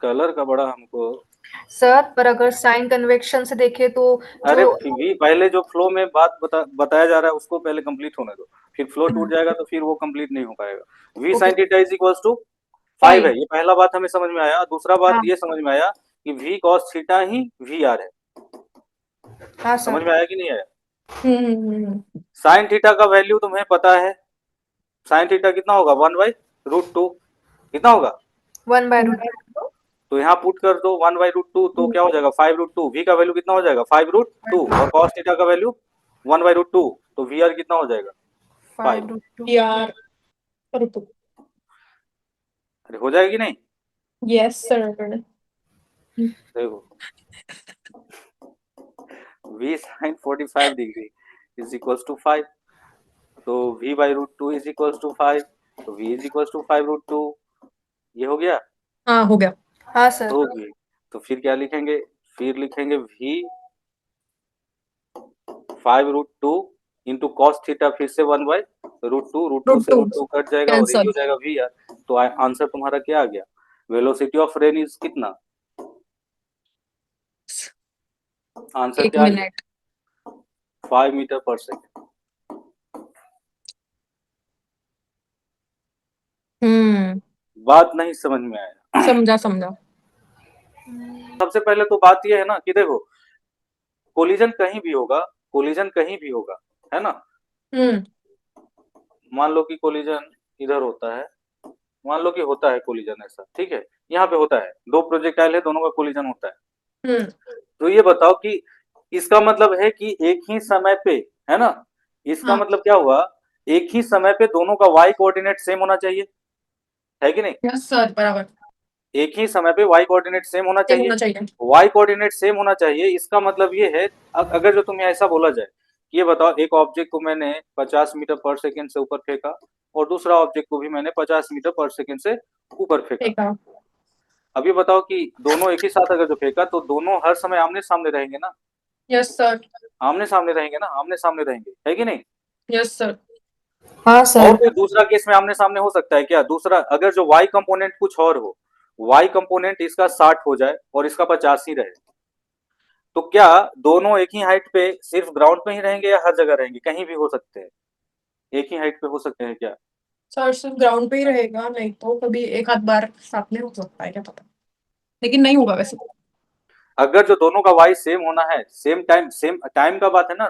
कलर का बड़ा हमको, सर पर अगर साइन कन्वेक्शन से देखे तो अरे जो भी पहले जो फ्लो में बात बताया जा रहा है उसको पहले कंप्लीट होने दो, फिर फ्लो टूट जाएगा तो फिर वो कंप्लीट नहीं हो पाएगा। v sin theta is equals to 5 है, ये पहला बात हमें समझ में आया। दूसरा बात हाँ ये समझ में आया कि v cos थीटा ही vr है, हाँ समझ सर में आया कि नहीं आया। साइन थीटा का वैल्यू तुम्हें पता है, साइन थीटा कितना होगा 1/√2, कितना होगा 1/√2 तो यहाँ पुट कर दो 1/√2, तो क्या हो जाएगा 5√2, v का वैल्यू कितना हो जाएगा 5√2, और cos थीटा का वैल्यू 1/√2, तो vr कितना हो जाएगा 5। 5√2 यार ऋतु। अरे हो जाएगी नहीं, यस सर। देखो v sin 45 degree is equals to 5, तो v/√2 इज इक्वल्स टू 5, तो v इज इक्वल्स टू 5√2, ये हो गया, हाँ हो गया। हाँ सर हो गई। तो फिर क्या लिखेंगे, फिर लिखेंगे v 5√2 इंटू कॉस थीटा, फिर से 1/√2, √2 से √2 कट जाएगा और ये हो जाएगा v यार। तो आंसर तुम्हारा क्या आ गया, वेलोसिटी ऑफ रेन इज कितना, आंसर एक क्या आ गया मिनट 5 मीटर पर सेकेंड। बात नहीं समझ में आया। समझा समझा। सबसे पहले तो बात यह है ना कि देखो, कोलिजन कहीं भी होगा, कोलिजन कहीं भी होगा, है ना। मान लो कि कोलिजन इधर होता है, मान लो कि होता है कोलिजन ऐसा, ठीक है, यहाँ पे होता है, दो प्रोजेक्टाइल है, दोनों का कोलिजन होता है। तो ये बताओ कि इसका मतलब है कि एक ही समय पे, है ना, इसका हाँ। मतलब क्या हुआ, एक ही समय पे दोनों का वाई कोऑर्डिनेट सेम होना चाहिए, है कि नहीं। यस सर, बराबर। एक ही समय पे वाई कोऑर्डिनेट सेम होना सेम चाहिए। होना चाहिए। वाई कोऑर्डिनेट सेम होना चाहिए, इसका मतलब ये है, अगर जो तुम्हें ऐसा बोला जाए कि ये बताओ, एक ऑब्जेक्ट को मैंने 50 मीटर पर सेकंड से ऊपर फेंका और दूसरा ऑब्जेक्ट को भी मैंने 50 मीटर पर सेकंड से ऊपर फेंका। ठीक है। अब ये बताओ कि दोनों एक ही साथ अगर जो फेंका तो दोनों हर समय आमने सामने रहेंगे ना, यस सर। आमने सामने रहेंगे ना, आमने सामने रहेंगे, है कि नहीं। Yes sir. हाँ और सर। कोई दूसरा केस में आमने सामने हो सकता है क्या, दूसरा अगर जो वाई कंपोनेंट कुछ और हो, वाई कंपोनेंट इसका 60 हो जाए और इसका 50 ही रहे, तो क्या दोनों एक ही हाइट पे सिर्फ ग्राउंड पे ही रहेंगे या हर जगह रहेंगे, कहीं भी हो सकते हैं, एक ही हाइट पे हो सकते हैं क्या। सर सिर्फ ग्राउंड पे ही रहेगा, नहीं तो कभी एक आध बार साथ में हो सकता है, क्या पता, लेकिन नहीं होगा वैसे। अगर जो दोनों का वाई सेम होना है, सेम टाइम का बात है ना,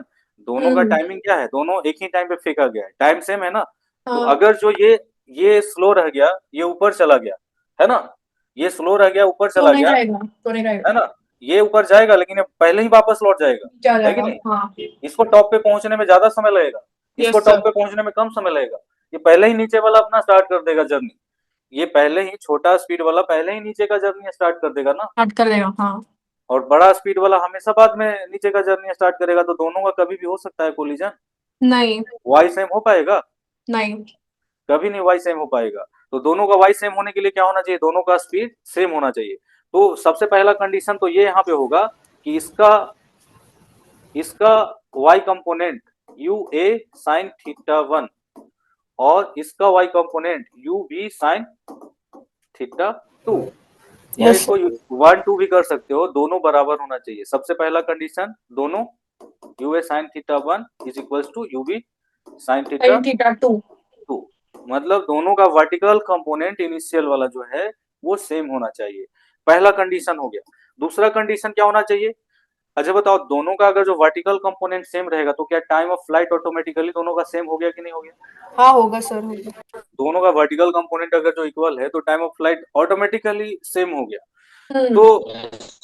दोनों का टाइमिंग क्या है, दोनों एक ही टाइम पे फेंका गया है, टाइम सेम है ना। तो हाँ। अगर जो ये स्लो रह गया, ये ऊपर चला गया, है ना, ये स्लो रह गया, ऊपर तो चला नहीं गया, रहेगा, तो नहीं रहेगा। है ना, ये ऊपर जाएगा लेकिन ये पहले ही वापस लौट जाएगा, क्या है कि जाएगा। नहीं। हाँ। इसको टॉप पे पहुंचने में ज्यादा समय लगेगा, इसको यस टॉप सर। पे पहुंचने में कम समय लगेगा। ये पहले ही नीचे वाला अपना स्टार्ट कर देगा जर्नी, ये पहले ही छोटा स्पीड वाला पहले ही नीचे का जर्नी स्टार्ट कर देगा ना, हट कर देगा। हाँ। और बड़ा स्पीड वाला हमेशा बाद में नीचे का जर्नी स्टार्ट करेगा, तो दोनों का कभी भी हो सकता है कोलिजन, नहीं। वाई सेम हो पाएगा, नहीं। कभी नहीं वाई सेम हो पाएगा। तो दोनों का वाई सेम होने के लिए क्या होना चाहिए, दोनों का स्पीड सेम होना चाहिए। तो सबसे पहला कंडीशन तो ये यहाँ पे होगा कि इसका इसका y component u a sine theta 1 और इसका y component u b sine theta 2, या यस इसको 1 2 भी कर सकते हो, दोनों बराबर होना चाहिए। सबसे पहला कंडीशन, दोनों u a sine theta 1 is equal to u b sine theta sine theta 2। 2, मतलब दोनों का वर्टिकल कंपोनेंट इनिशियल वाला जो है वो सेम होना चाहिए, पहला कंडीशन हो गया। दूसरा कंडीशन क्या होना चाहिए, अच्छा बताओ, दोनों का अगर जो वर्टिकल कंपोनेंट सेम रहेगा तो क्या टाइम ऑफ फ्लाइट ऑटोमेटिकली दोनों का सेम हो गया कि नहीं हो गया। हाँ होगा सर, होगा। दोनों का वर्टिकल कंपोनेंट अगर जो इक्वल है तो time of flight automatically same हो गया। तो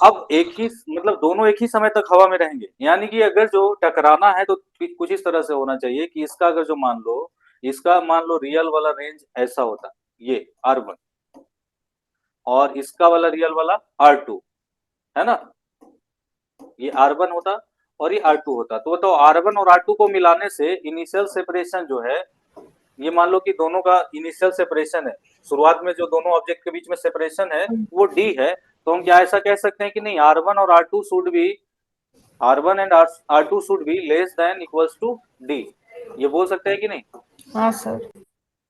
अब एक ही, मतलब दोनों एक ही समय तक हवा में रहेंगे, यानी कि अगर जो टकराना है तो कुछ इस तरह से होना चाहिए कि इसका अगर जो मान लो रियल वाला रेंज ऐसा होता, ये R1 और इसका वाला रियल वाला R2, है ना, ये R1 होता और ये R2 होता। तो R1 और R2 को मिलाने से इनिशियल सेपरेशन जो है, ये मान लो कि दोनों का इनिशियल सेपरेशन है, शुरुआत में जो दोनों ऑब्जेक्ट के बीच में सेपरेशन है वो D है, तो हम क्या ऐसा कह सकते हैं कि नहीं, R1 और R2 should be, R1 and R2 should be less than equals to D, ये बोल सकते हैं कि नहीं। हाँ सर।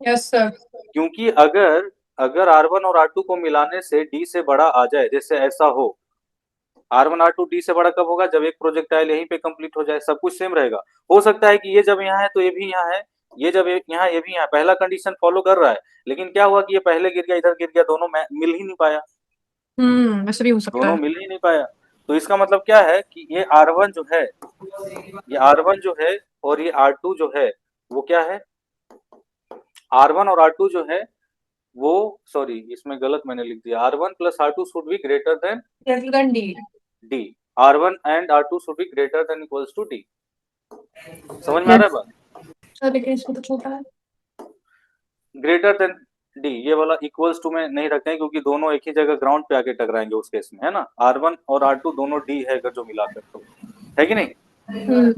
Yes sir. क्योंकि अगर अगर R1 और R2 को मिलाने से D से बड़ा आ जाए, जैसे ऐसा हो, R1 R2 D से बड़ा कब होगा, जब एक प्रोजेक्टाइल यहीं पे कंप्लीट हो जाए, सब कुछ सेम रहेगा। हो सकता है कि ये जब यहाँ है तो ये भी यहाँ है, ये जब यहाँ ये भी यहाँ, पहला कंडीशन फॉलो कर रहा है, लेकिन क्या हुआ कि ये पहले गिर गया, इधर गिर गया, दोनों मिल ही नहीं पाया, वैसे भी हो सकता दोनों है। मिल ही नहीं पाया। तो इसका मतलब क्या है कि ये R1 जो है, ये R1 जो है और ये R2 जो है वो क्या है, R1 और R2 जो है वो, सॉरी इसमें गलत मैंने लिख दिया, R1 plus R2 should be greater than D. D, R1 and R2 should be greater than equals to D। समझ में आ रहा है बात, सर लेकिन इसमें तो छोटा है। ग्रेटर देन D, ये वाला इक्वल्स टू में नहीं रखते हैं क्योंकि दोनों एक ही जगह ग्राउंड पे आके टकराएंगे उस केस में, है ना, R1 और R2 दोनों D है अगर जो मिलाकर, तो है कि नहीं।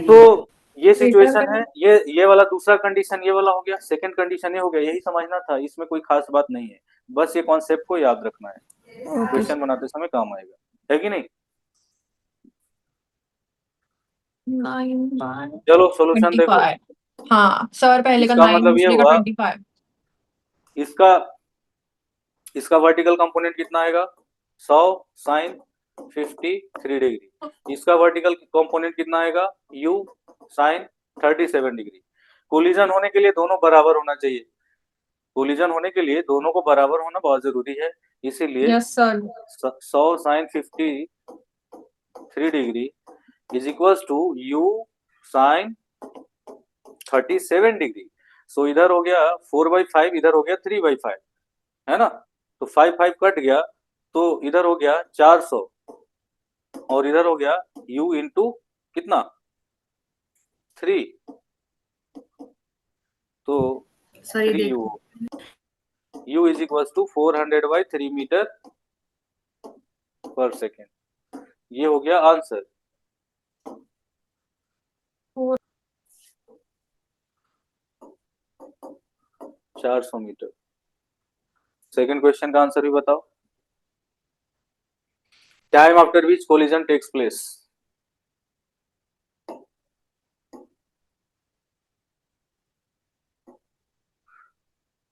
तो ये सिचुएशन है, ये वाला दूसरा कंडीशन ये वाला हो गया, सेकंड कंडीशन ये हो गया, यही समझना था, इसमें कोई खास बात नहीं है, बस ये कॉन्सेप्ट को याद रखना है, क्वेश्चन बनाते समय काम आएगा, है कि नहीं। चलो सॉल्यूशन देखो, 25। हाँ सर, पहले का इसका 9, मतलब ये दूसरे का हुआ, 25। इसका इसका वर्टिकल कंपोनेंट कितना आएगा, 100 साइन 53 डिग्री, इसका वर्टिकल कंपोनेंट कितना आएगा, u साइन 37 डिग्री। कोलिजन होने के लिए दोनों बराबर होना चाहिए, कोलिजन होने के लिए दोनोदोनों होना बहुत जरूरी है, इसीलिए yes sir 100 sin 53 degree is equals to u sin 37 degree. So इधर हो गया 4/5, इधर हो गया 3/5, है ना। तो 5 कट गया, तो इधर हो गया 400 और इधर हो गया u इंटू कितना 3, तो sorry 3u u is equals to 400/3 metre पर सेकेंड। ये हो गया answer. Four. 400 metre. Second question का आंसर भी बताओ। Time after which collision takes place.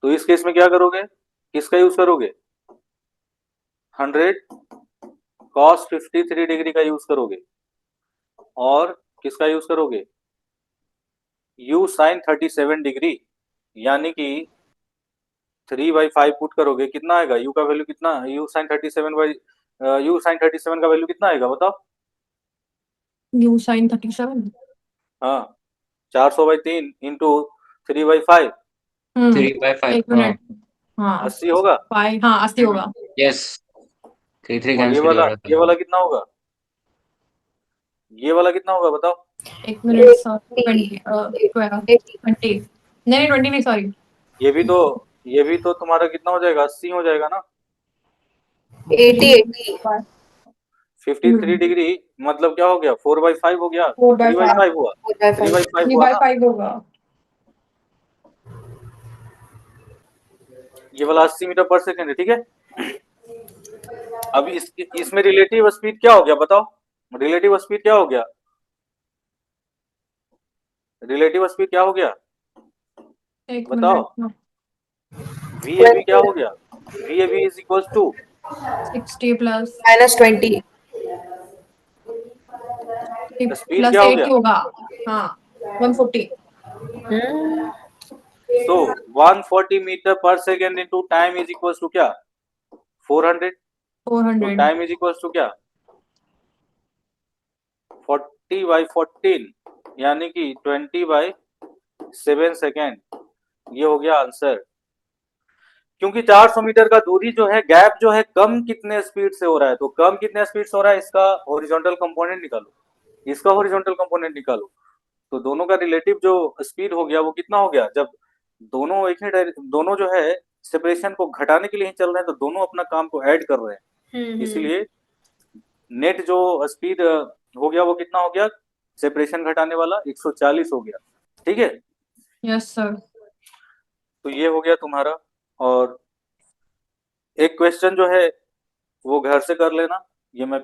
तो इस केस में क्या करोगे, किसका यूज करोगे, 100 cos 53 डिग्री का यूज करोगे और किसका यूज करोगे, u sin 37 डिग्री, यानी कि 3/5 पुट करोगे, कितना आएगा u का वैल्यू कितना, u sin 37 का वैल्यू कितना आएगा बताओ। u sin 37 हाँ 400/3 इंटू 3/5 3/5 एक मिनट हाँ 80 होगा। 5 हाँ 80 होगा यस 3 और कैंसिल हो रहा ये था। वाला कितना होगा, ये वाला कितना होगा बताओ। एक मिनट सर 20 नहीं 20 नहीं सॉरी ये भी तो तुम्हारा कितना हो जाएगा, 80 हो जाएगा ना। 80 53 डिग्री मतलब क्या हो गया, 4/5 हो गया, 4/5 3/5 हुआ, 3/5 हुआ ना। 3/5 होगा ये वाला 80 मीटर पर सेकेंड है, ठीक है। अब इसमें रिलेटिव स्पीड क्या हो गया बताओ, रिलेटिव स्पीड क्या हो गया, रिलेटिव स्पीड क्या हो गया एक बताओ। मिनट VAB क्या हो गया, VAB is equal to 60 plus -20 speed plus क्या हो 80 गया, होगा हाँ 140 सो 140 मीटर पर second into time is equal to क्या 400, तो 400 टाइम इज इक्वल टू क्या 40/14 यानी कि 20/7 सेकेंड। ये हो गया आंसर। क्योंकि 400 मीटर का दूरी जो है, गैप जो है, कम कितने स्पीड से हो रहा है, तो कम कितने स्पीड से हो रहा है, इसका हॉरिजॉन्टल कंपोनेंट निकालो, इसका हॉरिजॉन्टल कंपोनेंट निकालो, तो दोनों का रिलेटिव जो स्पीड हो गया वो कितना हो गया। जब दोनों एक ही दोनों जो है सेपरेशन को घटाने के लिए ही चल रहे हैं, तो दोनों अपना काम को ऐड कर रहे हैं, इसीलिए नेट जो स्पीड हो गया वो कितना हो गया, सेपरेशन घटाने वाला 140 हो गया, ठीक है। यस सर तो ये हो गया तुम्हारा। और एक क्वेश्चन जो है वो घर से कर लेना, ये मैं